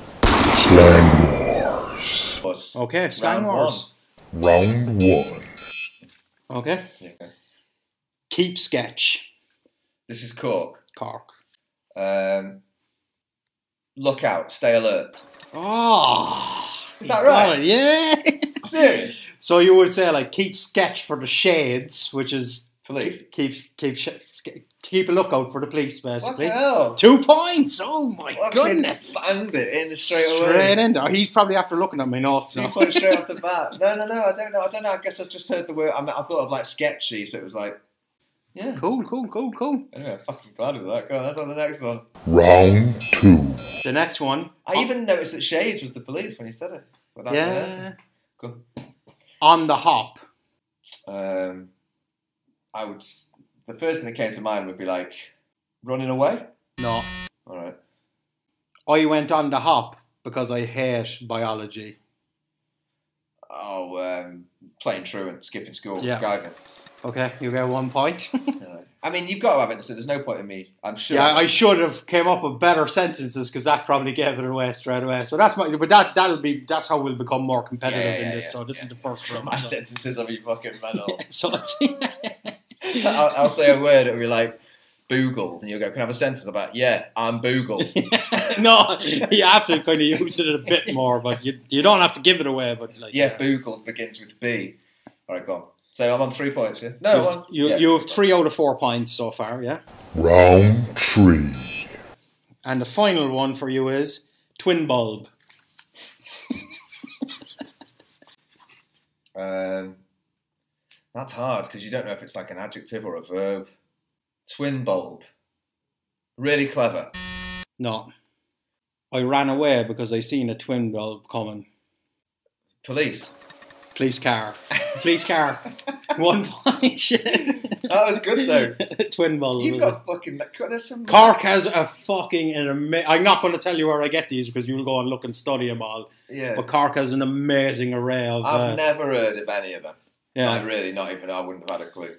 Speaker 4: Slang Wars.
Speaker 2: Okay, Slang Wars.
Speaker 4: Round 1.
Speaker 2: Okay.
Speaker 3: Yeah.
Speaker 2: Keep sketch.
Speaker 3: This is Cork.
Speaker 2: Cork.
Speaker 3: Look out, stay alert.
Speaker 2: Oh.
Speaker 3: Is that right?
Speaker 2: Yeah.
Speaker 3: Serious?
Speaker 2: So you would say like keep sketch for the shades, which is
Speaker 3: police.
Speaker 2: Keep a lookout for the police, basically.
Speaker 3: What the hell?
Speaker 2: 2 points. Oh my goodness!
Speaker 3: Banged it in straight away.
Speaker 2: Straight in there. He's probably after looking at my notes.
Speaker 3: 2 points straight off the bat. No. I don't know. I guess I just heard the word. I thought of like sketchy, so it was like, yeah.
Speaker 2: Cool.
Speaker 3: Anyway, fucking glad with that. Go on, that's on the next one.
Speaker 4: Round 2.
Speaker 2: The next one.
Speaker 3: I even noticed that Shades was the police when he said it. But that's
Speaker 2: yeah.
Speaker 3: Cool.
Speaker 2: On the hop.
Speaker 3: I would. The first thing that came to mind would be like running away.
Speaker 2: No.
Speaker 3: All right.
Speaker 2: I went on the hop because I hate biology.
Speaker 3: Oh, playing truant, skipping school,
Speaker 2: Yeah.
Speaker 3: skiving.
Speaker 2: Okay, you get 1 point.
Speaker 3: I mean, you've got to have it, so there's no point in me. I'm sure.
Speaker 2: Yeah, I should have came up with better sentences because that probably gave it away straight away. So that's that's how we'll become more competitive in this. So this is the first round.
Speaker 3: My sentences will be fucking mental.
Speaker 2: So
Speaker 3: I'll say a word. It'll be like boogled, and you'll go, "Can I have a sentence about?" Yeah, I'm boogled.
Speaker 2: No, you have to kind of use it a bit more, but you don't have to give it away. But like,
Speaker 3: yeah, boogled begins with B. All right, go on. So I'm on 3 points, yeah? No,
Speaker 2: you have 3 out of 4 points so far, yeah?
Speaker 4: Round 3.
Speaker 2: And the final one for you is twin bulb.
Speaker 3: That's hard because you don't know if it's like an adjective or a verb. Twin bulb. Really clever.
Speaker 2: No. I ran away because I seen a twin bulb coming.
Speaker 3: Police.
Speaker 2: Police car. Police car. 1 point.
Speaker 3: That was good though.
Speaker 2: Twin bulb.
Speaker 3: You've got fucking. There's some.
Speaker 2: Cork has a fucking I'm not going to tell you where I get these because you'll go and look and study them all.
Speaker 3: Yeah.
Speaker 2: But Cork has an amazing array of.
Speaker 3: I've never heard of any of them.
Speaker 2: Yeah.
Speaker 3: Like, really, not even. I wouldn't have had a clue.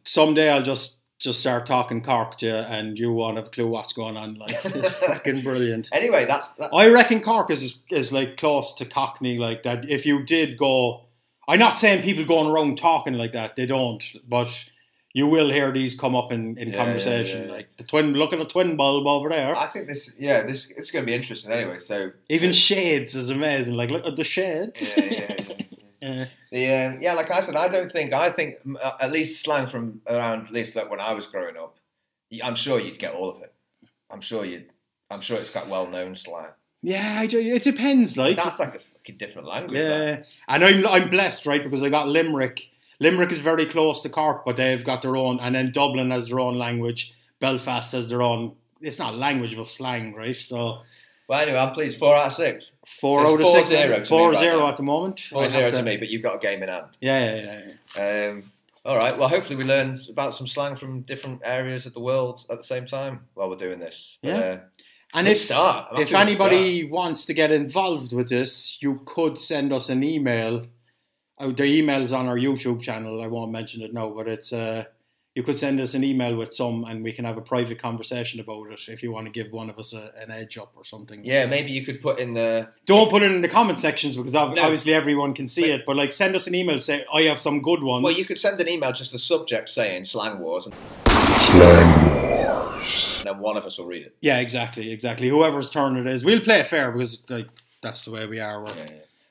Speaker 2: Someday I'll just start talking Cork to you and you won't have a clue what's going on. Like, it's fucking brilliant.
Speaker 3: Anyway,
Speaker 2: I reckon Cork is like close to Cockney, like that. If you did go, I'm not saying people going around talking like that, they don't, but you will hear these come up in conversation. Like look at the twin bulb over there.
Speaker 3: I think it's going to be interesting anyway. So
Speaker 2: even shades is amazing. Like, look at the shades.
Speaker 3: Yeah. Like I said, I think at least slang from around, at least like when I was growing up, I'm sure you'd get all of it. I'm sure it's got well-known slang.
Speaker 2: Yeah, I do. It depends. Like
Speaker 3: that's like a fucking different language.
Speaker 2: Yeah, and I'm blessed, right? Because I got Limerick. Limerick is very close to Cork, but they've got their own, and then Dublin has their own language. Belfast has their own. It's not language, but slang, right? So.
Speaker 3: Well, anyway, I'm pleased. 4 out of 6.
Speaker 2: 4 out of 6. 4-0 at the moment.
Speaker 3: 4-0 to me, but you've got a game in hand.
Speaker 2: Yeah.
Speaker 3: All right. Well, hopefully we learn about some slang from different areas of the world at the same time while we're doing this.
Speaker 2: Yeah. And if anybody wants to get involved with this, you could send us an email. The email's on our YouTube channel. I won't mention it now, but it's you could send us an email with some, and we can have a private conversation about it if you want to give one of us an edge up or something.
Speaker 3: Yeah, maybe you could put in the...
Speaker 2: Don't put it in the comment sections because obviously everyone can see it. But like, send us an email, say, I have some good ones.
Speaker 3: Well, you could send an email, just the subject saying Slang Wars.
Speaker 4: Slang Wars.
Speaker 3: And then one of us will read it.
Speaker 2: Yeah, exactly. Whoever's turn it is. We'll play it fair because like that's the way we are.
Speaker 3: Yeah.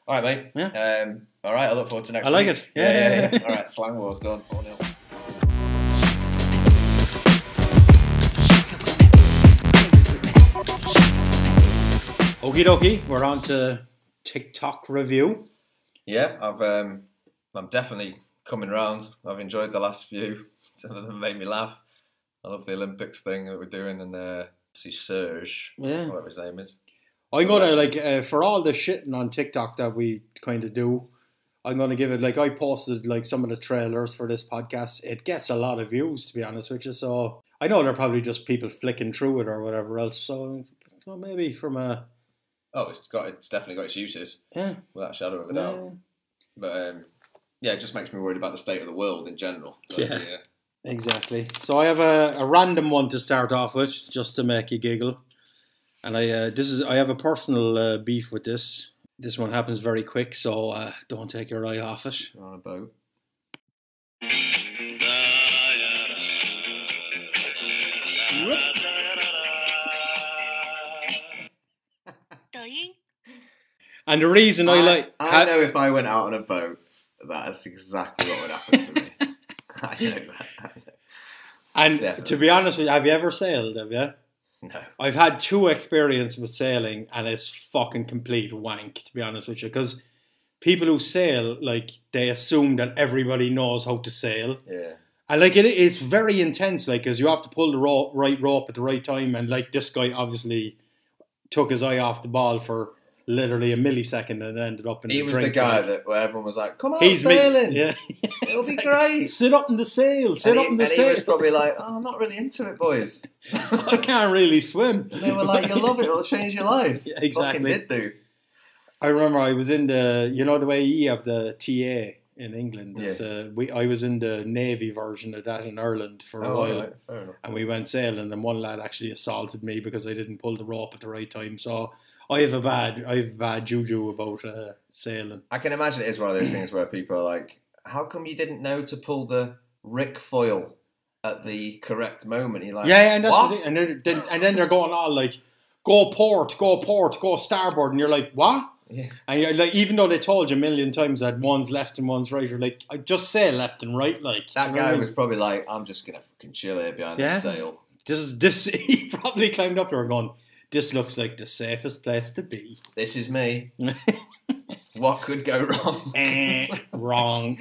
Speaker 3: All right, mate.
Speaker 2: Yeah.
Speaker 3: All right, I look forward to next week.
Speaker 2: I like it. Yeah.
Speaker 3: All right, Slang Wars done. 4-0.
Speaker 2: Okie dokie, we're on to TikTok review.
Speaker 3: Yeah, I'm definitely coming round. I've enjoyed the last few. Some of them made me laugh. I love the Olympics thing that we're doing, and see Serge, whatever his name is.
Speaker 2: I'm gonna for all the shitting on TikTok that we kind of do, I'm gonna give it I posted some of the trailers for this podcast. It gets a lot of views, to be honest with you. So I know they're probably just people flicking through it or whatever else. So maybe from a
Speaker 3: it's definitely got its uses.
Speaker 2: Yeah,
Speaker 3: without a shadow of a doubt. But it just makes me worried about the state of the world in general. So, yeah.
Speaker 2: Exactly. So I have a random one to start off with, just to make you giggle. And I have a personal beef with this. This one happens very quick, so don't take your eye off it.
Speaker 3: You're on a boat.
Speaker 2: And the reason I
Speaker 3: know if I went out on a boat, that's exactly what would happen to me. I know that.
Speaker 2: And
Speaker 3: Definitely.
Speaker 2: To be honest with you, have you ever sailed, have you?
Speaker 3: No.
Speaker 2: I've had 2 experiences with sailing, and it's fucking complete wank, to be honest with you. Because people who sail, they assume that everybody knows how to sail.
Speaker 3: Yeah.
Speaker 2: And it's very intense, because you have to pull the right rope at the right time. And this guy obviously took his eye off the ball for literally a millisecond and ended up in the drink.
Speaker 3: He was the guy where everyone was like, "Come on, sailing!
Speaker 2: Yeah.
Speaker 3: It'll be great.
Speaker 2: Sit up in the sail. Sit up in the sail."
Speaker 3: He was probably like, "Oh, I'm not really into it, boys.
Speaker 2: I can't really swim."
Speaker 3: And they were like, "You'll love it. It'll change your life."
Speaker 2: Yeah, exactly.
Speaker 3: Fucking did do.
Speaker 2: I remember I was in the way you have the TA in England. I was in the Navy version of that in Ireland for a while.
Speaker 3: Right. Fair enough.
Speaker 2: And we went sailing, and one lad actually assaulted me because I didn't pull the rope at the right time. So I have bad juju about sailing.
Speaker 3: I can imagine it is one of those things where people are like, "How come you didn't know to pull the Rick foil at the correct moment?" You're like,
Speaker 2: and that's
Speaker 3: what?
Speaker 2: the thing. And then they're going all go port, go starboard, and you're like, what?
Speaker 3: Yeah.
Speaker 2: And you're even though they told you a million times that one's left and one's right, you're like, I just say left and right.
Speaker 3: That guy was probably like, "I'm just gonna fucking chill here behind the sail."
Speaker 2: This he probably climbed up there and gone, "This looks like the safest place to be.
Speaker 3: This is me. What could go wrong?"
Speaker 2: Wrong.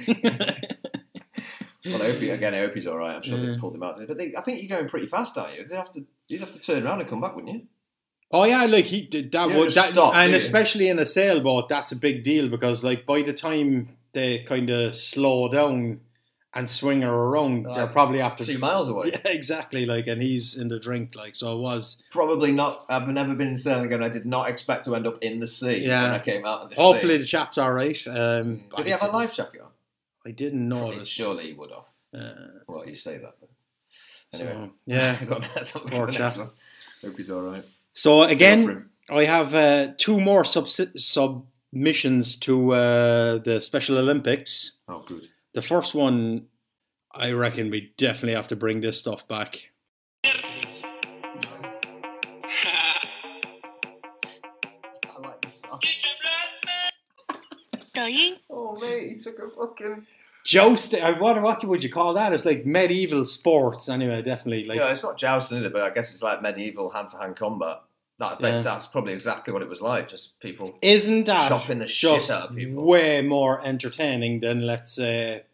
Speaker 3: Well, I hope he's all right. I'm sure they pulled him out. But I think you're going pretty fast, aren't you? You'd have to turn around and come back, wouldn't you?
Speaker 2: Oh yeah, he did that.
Speaker 3: Stop,
Speaker 2: and especially in a sailboat, that's a big deal because by the time they kind of slow down and swing her around, they're probably after
Speaker 3: 2 miles away.
Speaker 2: Yeah, exactly. And he's in the drink, so it was
Speaker 3: probably not. I've never been in sailing again. I did not expect to end up in the sea when I came out of this.
Speaker 2: Hopefully the chap's all right.
Speaker 3: Did he have a life jacket on?
Speaker 2: I didn't notice.
Speaker 3: Surely he would have. Well, you say that. Anyway,
Speaker 2: I
Speaker 3: got something for the next one. Hope he's all right.
Speaker 2: So again, I have 2 more submissions to the Special Olympics.
Speaker 3: Oh, good.
Speaker 2: The first one, I reckon we definitely have to bring this stuff back.
Speaker 3: I like this song. Oh, mate, he took a fucking...
Speaker 2: Jousting, what would you call that? It's like medieval sports, anyway, definitely.
Speaker 3: Yeah, it's not jousting, is it? But I guess it's like medieval hand-to-hand combat. That's probably exactly what it was like, just people chopping the shit out of people.
Speaker 2: Way more entertaining than, let's say,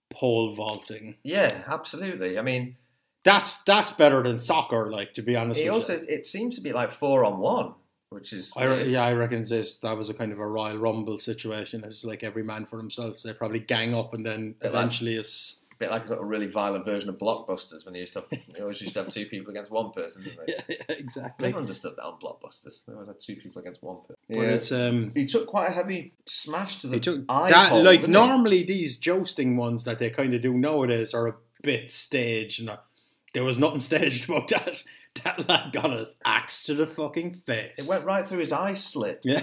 Speaker 2: pole vaulting.
Speaker 3: Yeah, absolutely. I mean...
Speaker 2: That's better than soccer, to be honest with you.
Speaker 3: It seems to be 4-on-1. Which is
Speaker 2: I reckon that was a kind of a Royal Rumble situation. It's every man for themselves. They probably gang up and then eventually it's
Speaker 3: a bit like a sort of really violent version of Blockbusters when they always used to have 2 people against 1 person, didn't they?
Speaker 2: Yeah, exactly.
Speaker 3: I never understood that on Blockbusters. They always had 2 people against 1 person.
Speaker 2: Yeah. But it's
Speaker 3: he took quite a heavy smash to the eye hole,
Speaker 2: normally these jousting ones that they kind of do nowadays are bit staged, and there was nothing staged about that. That lad got an axe to the fucking face.
Speaker 3: It went right through his eye slit.
Speaker 2: Yeah.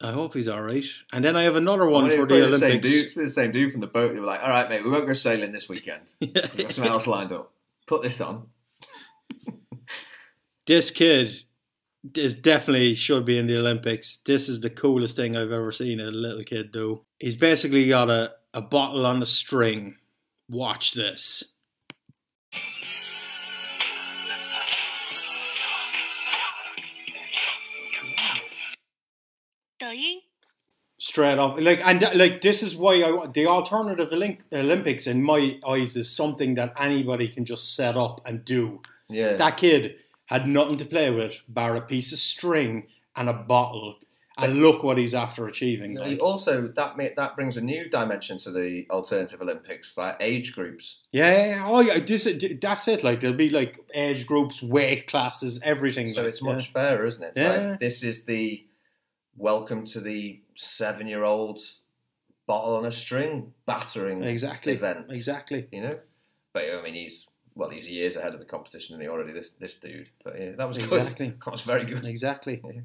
Speaker 2: I hope he's all right. And then I have another one for the Olympics.
Speaker 3: It's the same dude from the boat. They were like, all right, mate, we won't go sailing this weekend. We've got something else lined up. Put this on.
Speaker 2: This kid definitely should be in the Olympics. This is the coolest thing I've ever seen a little kid do. He's basically got a bottle on a string. Watch this. Straight up, this is why the alternative Olympics in my eyes is something that anybody can just set up and do.
Speaker 3: Yeah,
Speaker 2: that kid had nothing to play with, bar a piece of string and a bottle, and look what he's after achieving.
Speaker 3: Also, that brings a new dimension to the alternative Olympics, like age groups.
Speaker 2: Yeah. Oh, yeah. That's it. Like there'll be like age groups, weight classes, everything.
Speaker 3: So it's much fairer, isn't it? It's like, this is the welcome to the 7-year-old bottle on a string battering event.
Speaker 2: Exactly.
Speaker 3: You know, but I mean, he's years ahead of the competition, and he already this dude. But yeah, that was
Speaker 2: exactly
Speaker 3: good. That was very good.
Speaker 2: Exactly.
Speaker 3: Yeah.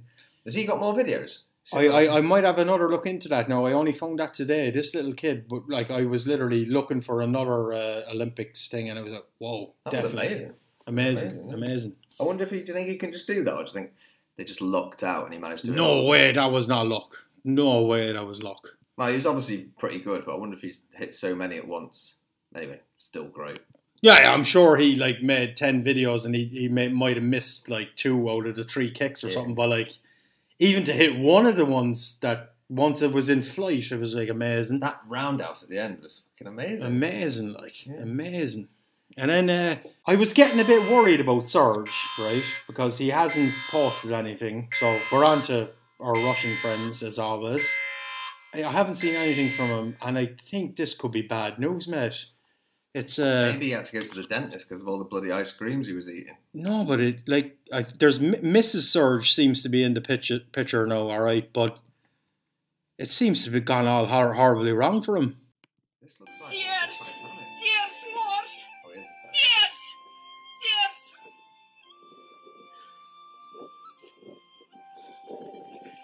Speaker 3: Has he got more videos?
Speaker 2: I might have another look into that now. I only found that today. This little kid, but like I was literally looking for another Olympics thing, and I was like, whoa,
Speaker 3: that
Speaker 2: definitely
Speaker 3: was
Speaker 2: amazing.
Speaker 3: I wonder do you think he can just do that, or do you think they just lucked out and he managed to?
Speaker 2: No way, that was not luck. No way, that was luck.
Speaker 3: Well, he was obviously pretty good, but I wonder if he's hit so many at once. Anyway, still great.
Speaker 2: Yeah, I'm sure he like made 10 videos and he might have missed like 2 out of the 3 kicks or something. But like, even to hit one of the ones that once it was in flight, it was like amazing.
Speaker 3: That roundhouse at the end was fucking amazing.
Speaker 2: Amazing. And then I was getting a bit worried about Serge, right? Because he hasn't posted anything. So we're on to our Russian friends as always. I haven't seen anything from him, and I think this could be bad news, mate. It's
Speaker 3: maybe he had to go to the dentist because of all the bloody ice creams he was eating.
Speaker 2: No, but there's Mrs. Serge seems to be in the picture now, all right, but it seems to have gone all horribly wrong for him.
Speaker 3: This looks like
Speaker 5: Serge, Morse.
Speaker 3: Oh, here's the
Speaker 5: Serge.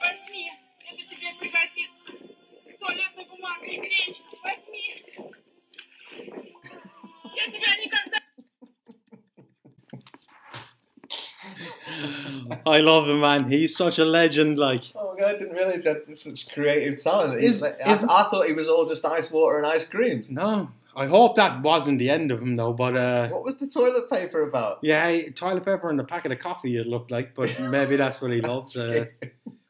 Speaker 5: Возьми, это тебе пригодится. Туалетная бумага и гречка. Возьми. Я тебя никогда...
Speaker 2: I love the man. He's such a legend. Like,
Speaker 3: oh God, I didn't realise he had such creative talent. I thought he was all just ice water and ice creams.
Speaker 2: No, I hope that wasn't the end of him though. But
Speaker 3: what was the toilet paper about?
Speaker 2: Yeah, toilet paper and a packet of coffee. It looked like, but maybe that's what he loves.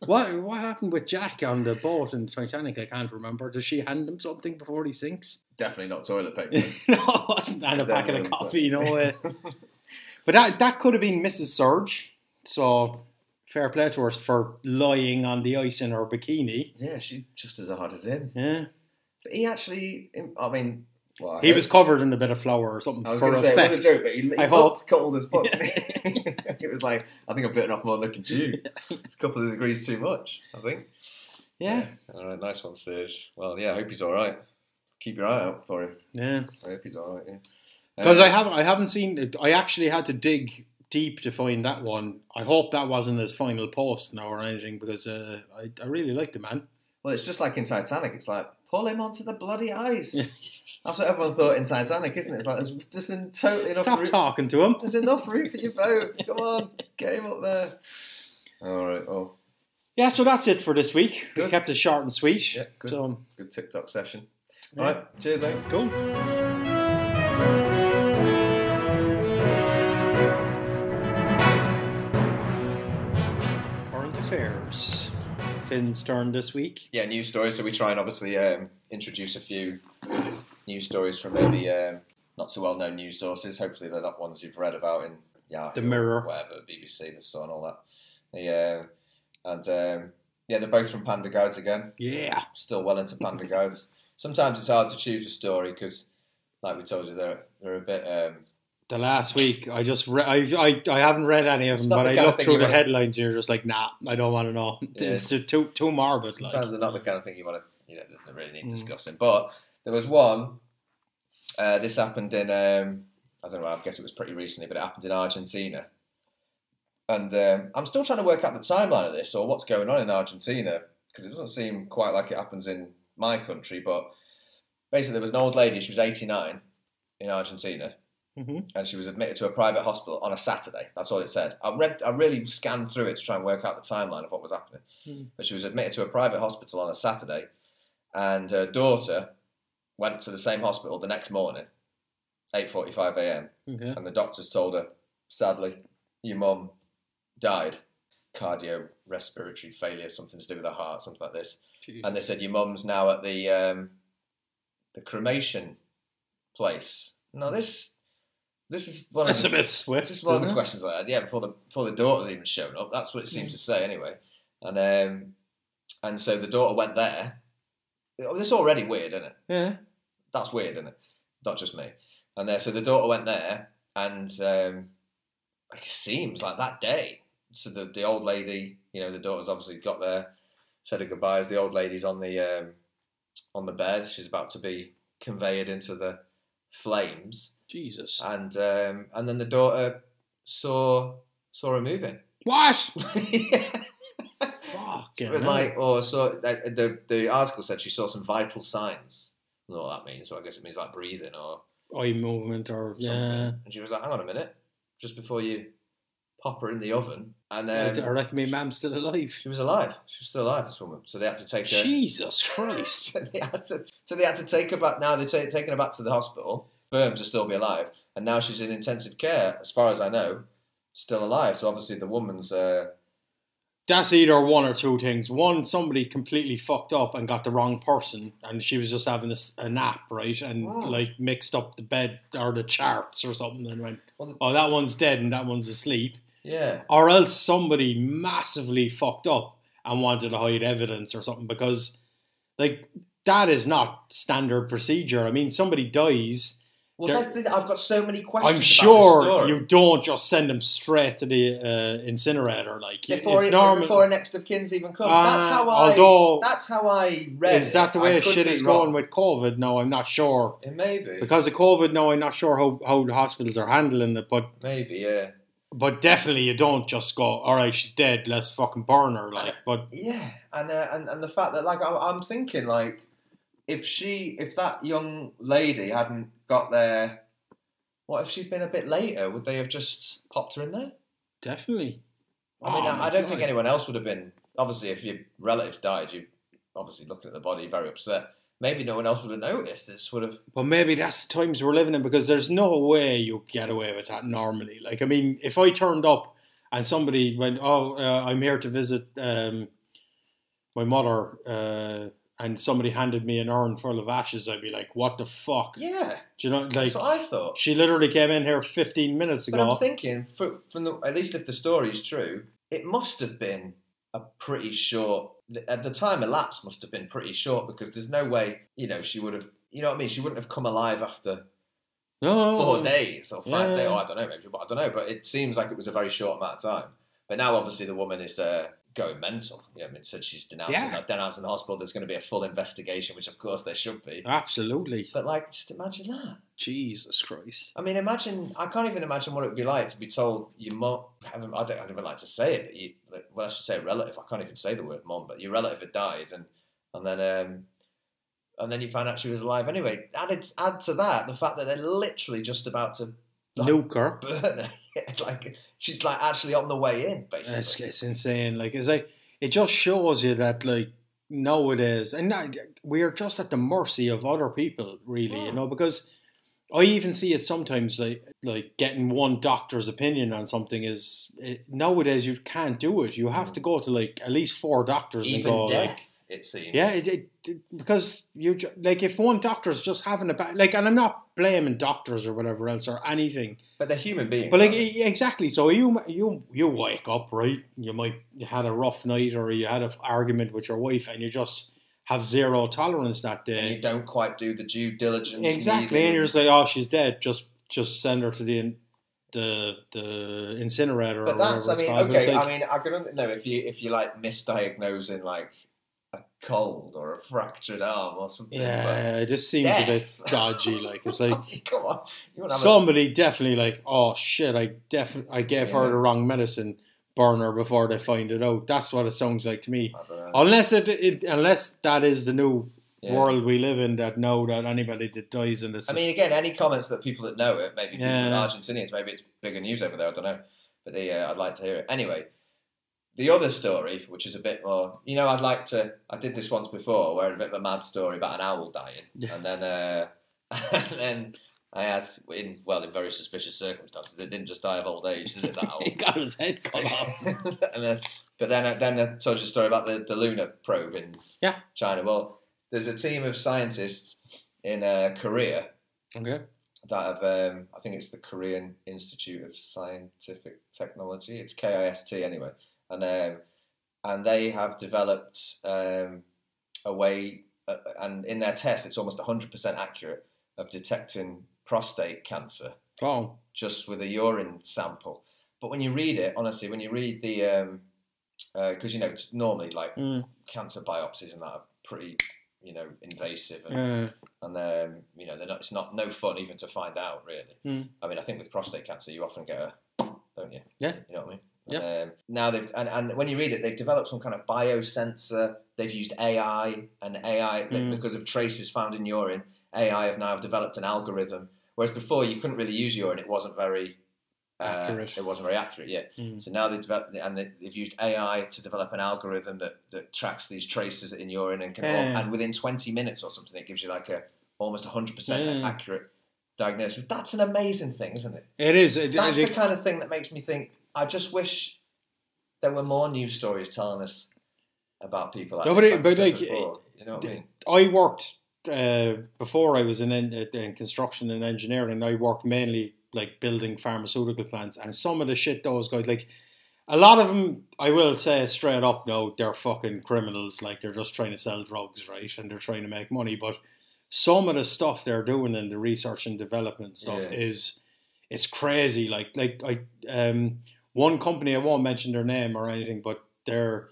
Speaker 2: What happened with Jack on the boat in Titanic? I can't remember. Does she hand him something before he sinks?
Speaker 3: Definitely not toilet paper.
Speaker 2: No, it wasn't. And a packet of coffee, no way. But that could have been Mrs. Serge. So fair play to her for lying on the ice in her bikini.
Speaker 3: Yeah, she's just as hard as him.
Speaker 2: Yeah.
Speaker 3: But he actually, I mean... Well,
Speaker 2: he was covered in a bit of flour or something.
Speaker 3: I was
Speaker 2: for
Speaker 3: going to say,
Speaker 2: effect.
Speaker 3: it was a joke, but he
Speaker 2: I hope.
Speaker 3: cuddled as fuck. It was like, I think I've bitten off more than I can chew. It's a couple of degrees too much, I think.
Speaker 2: Yeah.
Speaker 3: All right, nice one, Serge. Well, yeah, I hope he's all right. Keep your eye out for him.
Speaker 2: Yeah.
Speaker 3: I hope he's all right, yeah.
Speaker 2: Because I haven't seen it. I actually had to dig deep to find that one. I hope that wasn't his final post now or anything, because I really liked the man.
Speaker 3: Well, it's just like in Titanic. It's like, pull him onto the bloody ice. That's what everyone thought in Titanic, isn't it? It's like, there's just totally enough
Speaker 2: Stop talking to him.
Speaker 3: There's enough room for you both. Come on, get him up there. All right, well.
Speaker 2: Yeah, so that's it for this week.
Speaker 3: Good.
Speaker 2: We kept it short and sweet.
Speaker 3: Yeah, good.
Speaker 2: So,
Speaker 3: good TikTok session.
Speaker 2: Yeah.
Speaker 3: All right, cheers, mate.
Speaker 2: Cool. Current affairs. Finn's turn this week.
Speaker 3: Yeah, news stories. So we try and obviously introduce a few news stories from maybe not so well-known news sources. Hopefully they're not ones you've read about in Yahoo,
Speaker 2: The Mirror,
Speaker 3: or whatever, BBC, The Sun, all that. They're both from Panda Guides again.
Speaker 2: Yeah.
Speaker 3: Still well into Panda Guides. Sometimes it's hard to choose a story because, like we told you, they're a bit.
Speaker 2: The last week, I just I haven't read any of them, but I looked through the headlines and you're just like, nah, I don't want to know.
Speaker 3: Yeah.
Speaker 2: It's too morbid.
Speaker 3: Sometimes they're not the kind of thing you want to, doesn't really need discussing. But there was one This happened in, I don't know, I guess it was pretty recently, but it happened in Argentina. And I'm still trying to work out the timeline of this or what's going on in Argentina, because it doesn't seem quite like it happens in my country. But basically, there was an old lady, she was 89 in Argentina, and she was admitted to a private hospital on a Saturday. That's all it said. I really scanned through it to try and work out the timeline of what was happening. But she was admitted to a private hospital on a Saturday, and her daughter went to the same hospital the next morning, 8:45 a.m. And the doctors told her, sadly, your mum died. Cardiorespiratory failure, something to do with her heart, something like this. Jeez. And they said, your mum's now at the cremation place. Now this is one
Speaker 2: That's
Speaker 3: of the,
Speaker 2: a bit swift.
Speaker 3: This is one of the questions I had. Yeah, before the daughter's even shown up. That's what it seems to say anyway. And so the daughter went there. This is already weird, isn't it?
Speaker 2: Yeah.
Speaker 3: That's weird, isn't it? Not just me. And so the daughter went there, and it seems like that day. So the old lady, the daughter's obviously got there, said her goodbyes. The old lady's on the bed. She's about to be conveyed into the flames.
Speaker 2: Jesus.
Speaker 3: And then the daughter saw her moving.
Speaker 2: What?
Speaker 3: Yeah.
Speaker 2: Fucking
Speaker 3: It was the article said she saw some vital signs. I don't know what that means. So I guess it means like breathing or
Speaker 2: eye movement or
Speaker 3: something.
Speaker 2: yeah.
Speaker 3: And she was like, hang on a minute, just before you pop her in the oven. And
Speaker 2: I reckon my mum's still alive.
Speaker 3: she was alive. She was still alive, this woman. So they had to take her.
Speaker 2: Jesus Christ.
Speaker 3: so they had to take her back. Now they're taking her back to the hospital. Confirmed to still be alive, and now she's in intensive care. As far as I know, still alive. So obviously the woman's.
Speaker 2: That's either one or two things. One, somebody completely fucked up and got the wrong person, and she was just having a nap, right? And like mixed up the bed or the charts or something, and went, "Oh, that one's dead and that one's asleep."
Speaker 3: Yeah.
Speaker 2: Or else somebody massively fucked up and wanted to hide evidence or something, because, like, that is not standard procedure. I mean, somebody dies.
Speaker 3: Well, I've got so many questions.
Speaker 2: I'm
Speaker 3: about
Speaker 2: sure
Speaker 3: this story.
Speaker 2: you don't just send them straight to the incinerator, like
Speaker 3: before
Speaker 2: it's normal.
Speaker 3: Before a next of kin's even come. That's how I read.
Speaker 2: Is that the way shit is
Speaker 3: wrong.
Speaker 2: going with COVID? No, I'm not sure.
Speaker 3: It may be
Speaker 2: because of COVID. No, I'm not sure how the hospitals are handling it, but
Speaker 3: maybe yeah.
Speaker 2: But definitely, you don't just go, all right, she's dead, let's fucking burn her, like. But
Speaker 3: yeah, and the fact that, like, I'm thinking, like, if that young lady hadn't got there, what if she'd been a bit later? Would they have just popped her in there?
Speaker 2: Definitely.
Speaker 3: I mean, I don't think anyone else would have been. Obviously, if your relatives died, you obviously looking at the body, very upset. Maybe no one else would have noticed. This would have.
Speaker 2: But maybe that's the times we're living in, because there's no way you get away with that normally. Like, I mean, if I turned up and somebody went, "Oh, I'm here to visit my mother," and somebody handed me an urn full of ashes, I'd be like, "What the fuck?"
Speaker 3: Yeah.
Speaker 2: Do you know? Like,
Speaker 3: that's what I thought.
Speaker 2: She literally came in here 15 minutes ago.
Speaker 3: But I'm thinking, at least if the story is true, it must have been a pretty short. At the time elapsed must have been pretty short, because there's no way, she would have, you know what I mean? She wouldn't have come alive after 4 days or 5 days. Oh, I don't know, maybe, but I don't know. But it seems like it was a very short amount of time. But now, obviously, the woman is going mental. I mean, said she's denouncing the hospital. There's going to be a full investigation, which, of course, there should be.
Speaker 2: Absolutely.
Speaker 3: But, like, just imagine that.
Speaker 2: Jesus Christ.
Speaker 3: I mean, I can't even imagine what it would be like to be told your mum, I don't even like to say it, but I should say relative. I can't even say the word mum, but your relative had died, and then you find out she was alive anyway. Add to that the fact that they're literally just about to
Speaker 2: nuke her,
Speaker 3: burn her. Like, she's like actually on the way in, basically.
Speaker 2: It's insane. Like, it's like, it just shows you that, like, nowadays, and we're just at the mercy of other people, really, because I even see it sometimes, like getting one doctor's opinion on something nowadays you can't do it. You have to go to, like, at least 4 doctors
Speaker 3: even
Speaker 2: and go,
Speaker 3: death,
Speaker 2: like,
Speaker 3: it seems.
Speaker 2: Yeah, because you, like, if one doctor's just having a bad, like, and I'm not blaming doctors or whatever else or anything,
Speaker 3: but they're human beings.
Speaker 2: But, like, exactly. So you wake up, right? You had a rough night, or you had an argument with your wife, and you just have zero tolerance that day.
Speaker 3: And you don't quite do the due diligence.
Speaker 2: Exactly, and you're just like, oh, she's dead. Just send her to the incinerator.
Speaker 3: But
Speaker 2: or
Speaker 3: that's,
Speaker 2: whatever
Speaker 3: I mean,
Speaker 2: it's called.
Speaker 3: okay. I mean, I can know if you like misdiagnosing, like, a cold or a fractured arm or something.
Speaker 2: Yeah, it just seems a bit dodgy. Like it's like
Speaker 3: come on, you wouldn't have
Speaker 2: somebody definitely like, oh shit, I gave her the wrong medicine, burn her before they find it out. That's what it sounds like to me.
Speaker 3: I don't know.
Speaker 2: Unless that is the new world we live in, that know that anybody that dies in this.
Speaker 3: I mean, again, any comments that people that know it, maybe people Argentinians, maybe it's bigger news over there. I don't know, but I'd like to hear it anyway. The other story, which is a bit more, I did this once before, where a bit of a mad story about an owl dying, and then I had, in very suspicious circumstances, it didn't just die of old age, did it, that owl?
Speaker 2: He got his head cut off.
Speaker 3: But then I told you a story about the lunar probe in China. Well, there's a team of scientists in Korea that have, I think it's the Korean Institute of Scientific Technology. It's KIST anyway. And they have developed a way, and in their test, it's almost 100% accurate of detecting prostate cancer.
Speaker 2: Oh,
Speaker 3: just with a urine sample. But when you read it, honestly, when you read the, because normally like cancer biopsies and that are pretty, invasive, and they're not. It's no fun even to find out really. I mean, I think with prostate cancer, you often get don't you?
Speaker 2: Yeah.
Speaker 3: You know what I mean?
Speaker 2: Yeah.
Speaker 3: Now they've and when you read it, they've developed some kind of biosensor. They've used AI because of traces found in urine. AI have now developed an algorithm. Whereas before you couldn't really use urine; it wasn't very accurate. It wasn't very accurate. Yeah. So now they've developed they've used AI to develop an algorithm that tracks these traces in urine and within 20 minutes or something, it gives you like a almost 100% accurate diagnosis. That's an amazing thing, isn't it?
Speaker 2: It is.
Speaker 3: That's the kind of thing that makes me think. I just wish there were more news stories telling us about people like this.
Speaker 2: But like,
Speaker 3: before, you know what I mean?
Speaker 2: I worked before I was in construction and engineering. I worked mainly like building pharmaceutical plants, and some of the shit those guys like. A lot of them, I will say straight up, no, they're fucking criminals. Like they're just trying to sell drugs, right? And they're trying to make money. But some of the stuff they're doing in the research and development stuff it's crazy. Like one company, I won't mention their name or anything, but they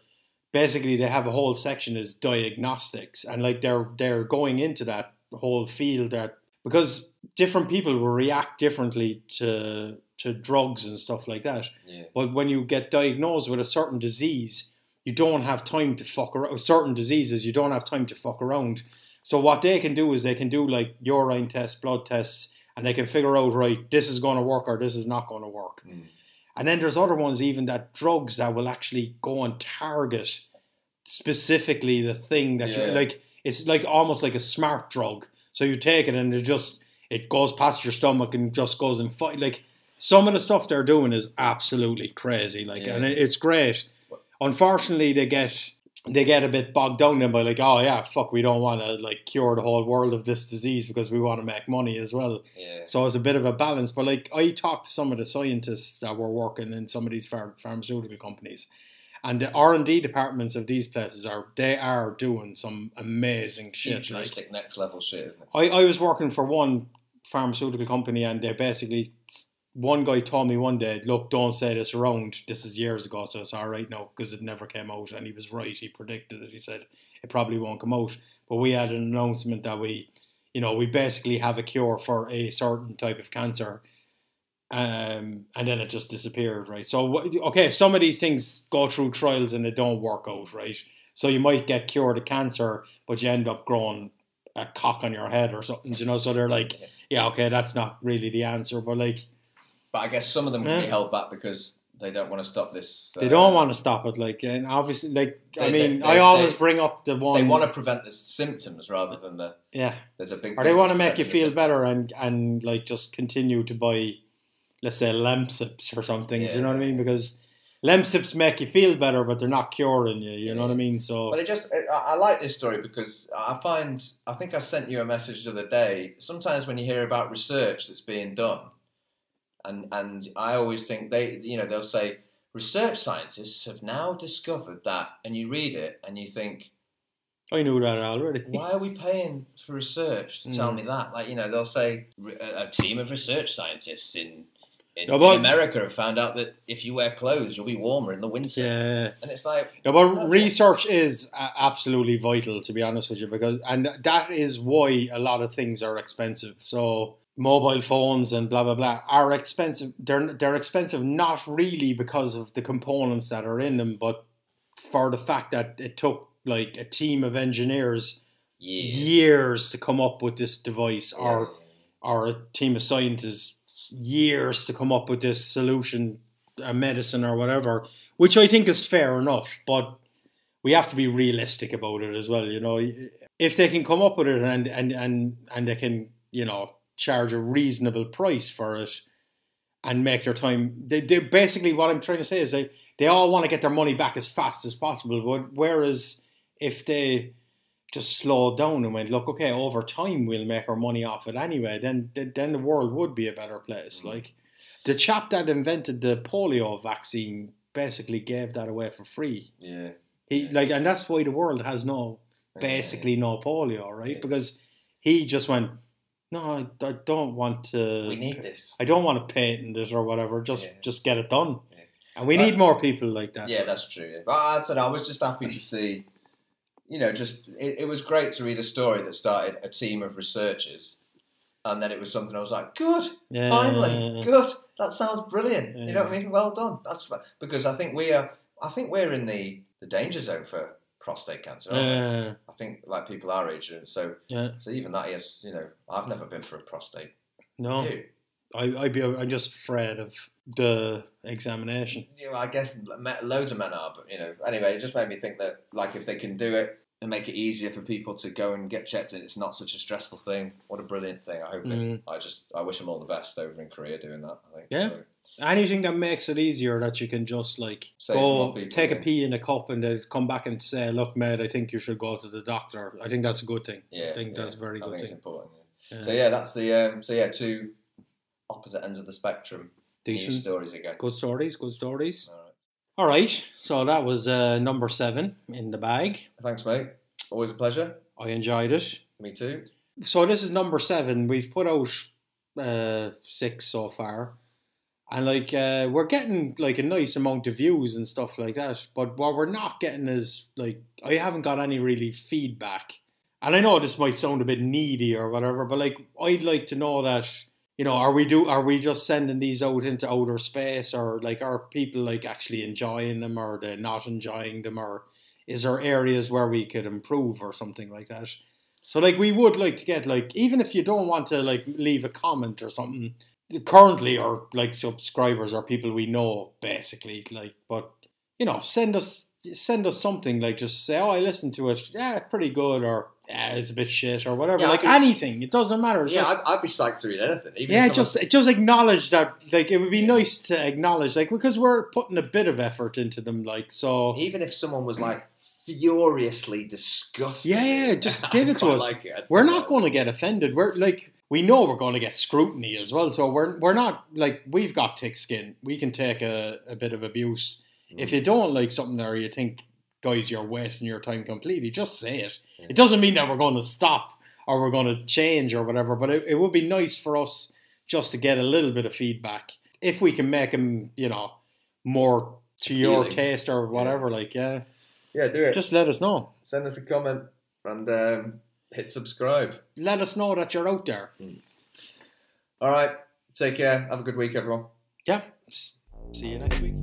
Speaker 2: have a whole section is diagnostics, and like they're going into that whole field that because different people will react differently to drugs and stuff like that. Yeah. But when you get diagnosed with a certain disease, you don't have time to fuck around. Certain diseases, you don't have time to fuck around. So what they can do is they can do like urine tests, blood tests, and they can figure out, right, this is going to work or this is not going to work. And then there's other ones, even that drugs that will actually go and target specifically the thing that you like. It's like almost like a smart drug. So you take it and it goes past your stomach and just goes and fight. Like some of the stuff they're doing is absolutely crazy. Like, and it's great. Unfortunately, they get a bit bogged down then by like, oh yeah, fuck, we don't want to like cure the whole world of this disease because we want to make money as well. Yeah. So it's a bit of a balance. But like I talked to some of the scientists that were working in some of these pharmaceutical companies, and the R&D departments of these places are doing some amazing shit.
Speaker 3: Futuristic, like, next level shit, isn't it?
Speaker 2: I was working for one pharmaceutical company, and they basically, one guy told me one day, look, don't say this around. This is years ago, so it's all right now because it never came out. And he was right. He predicted it. He said it probably won't come out. But we had an announcement that we basically have a cure for a certain type of cancer. And then it just disappeared, right? So, okay, some of these things go through trials and they don't work out, right? So you might get cured of cancer, but you end up growing a cock on your head or something, So they're like, yeah, okay, that's not really the answer. But
Speaker 3: I guess some of them can be held back because they don't want to stop this.
Speaker 2: They don't want to stop it, like, and obviously, like, I always bring up the one.
Speaker 3: They want to prevent the symptoms rather than the.
Speaker 2: Yeah.
Speaker 3: There's a big.
Speaker 2: Or they want to make you feel better and like just continue to buy, let's say, Lemsips or something. Yeah. Do you know what I mean? Because Lemsips make you feel better, but they're not curing you. You know what I mean? So.
Speaker 3: But I like this story because I think I sent you a message the other day. Sometimes when you hear about research that's being done. And I always think they'll say research scientists have now discovered that, and you read it and you think,
Speaker 2: I knew that already.
Speaker 3: Why are we paying for research to tell me that? Like they'll say a team of research scientists in in
Speaker 2: No, but-
Speaker 3: America have found out that if you wear clothes, you'll be warmer in the winter.
Speaker 2: Yeah.
Speaker 3: And it's like,
Speaker 2: No, but research is absolutely vital, to be honest with you, and that is why a lot of things are expensive. So mobile phones and blah blah blah are expensive. They're expensive not really because of the components that are in them, but for the fact that it took like a team of engineers years to come up with this device, or a team of scientists years to come up with this solution, a medicine or whatever, which I think is fair enough, but we have to be realistic about it as well. You know, if they can come up with it and they can, you know, charge a reasonable price for it and make their time, they basically, what I'm trying to say is they all want to get their money back as fast as possible. But whereas if they just slowed down and went, look, okay, over time we'll make our money off it anyway, then the world would be a better place. Like the chap that invented the polio vaccine basically gave that away for free.
Speaker 3: Yeah.
Speaker 2: And that's why the world has no polio, right? Because he just went, no, I don't want to.
Speaker 3: We need this.
Speaker 2: I don't want to patent it or whatever. Just get it done. Yeah. And we need more people like that.
Speaker 3: Yeah, that's true. Yeah. But I don't know. I was just happy to see. You know, it was great to read a story that started a team of researchers, and then it was something I was like, good, finally, good. That sounds brilliant. Yeah. You know what I mean? Well done. That's because I think we're in the danger zone for prostate cancer. Aren't we? I think like people our age, so even that is, you know, I've never been for a prostate.
Speaker 2: No,
Speaker 3: you?
Speaker 2: I'm just afraid of the examination.
Speaker 3: You know, I guess loads of men are, but you know, anyway, it just made me think that like if they can do it and make it easier for people to go and get checked, and it's not such a stressful thing. What a brilliant thing! I hope I wish them all the best over in Korea doing that. I think.
Speaker 2: Yeah. So, anything that makes it easier, that you can just like go take a pee in a cup and then come back and say, look, mate, I think you should go to the doctor. I think that's a good thing. Yeah, I think that's a very good thing. It's important.
Speaker 3: Yeah. So yeah, that's the two opposite ends of the spectrum.
Speaker 2: Decent
Speaker 3: news stories again.
Speaker 2: Good stories. All right. So that was number 7 in the bag.
Speaker 3: Thanks, mate. Always a pleasure.
Speaker 2: I enjoyed it.
Speaker 3: Me too.
Speaker 2: So this is number 7. We've put out 6 so far. And like we're getting like a nice amount of views and stuff like that. But what we're not getting is like, I haven't got any really feedback. And I know this might sound a bit needy or whatever, but like I'd like to know that, you know, are we just sending these out into outer space, or like are people like actually enjoying them, or are they not enjoying them, or is there areas where we could improve or something like that? So like we would like to get like, even if you don't want to like leave a comment or something, currently, or like subscribers or people we know basically, like, but you know, send us something, like just say, oh, I listened to it, yeah, it's pretty good, or yeah, it's a bit shit or whatever, like anything, it doesn't matter. It's
Speaker 3: I'd be psyched to read anything.
Speaker 2: Even just acknowledge that, like it would be nice to acknowledge, like, because we're putting a bit of effort into them, like, so
Speaker 3: even if someone was like furiously disgusted,
Speaker 2: just give it to us. Like we're not going to get offended. We're like, we know we're going to get scrutiny as well, so we're not like, we've got thick skin. We can take a bit of abuse. If you don't like something, or you think, guys, you're wasting your time completely, just say it. It doesn't mean that we're going to stop or we're going to change or whatever, but it would be nice for us just to get a little bit of feedback. If we can make them, you know, more to your taste or whatever, yeah, do it. Just let us know.
Speaker 3: Send us a comment and hit subscribe.
Speaker 2: Let us know that you're out there.
Speaker 3: All right. Take care. Have a good week, everyone.
Speaker 2: Yeah. See you next week.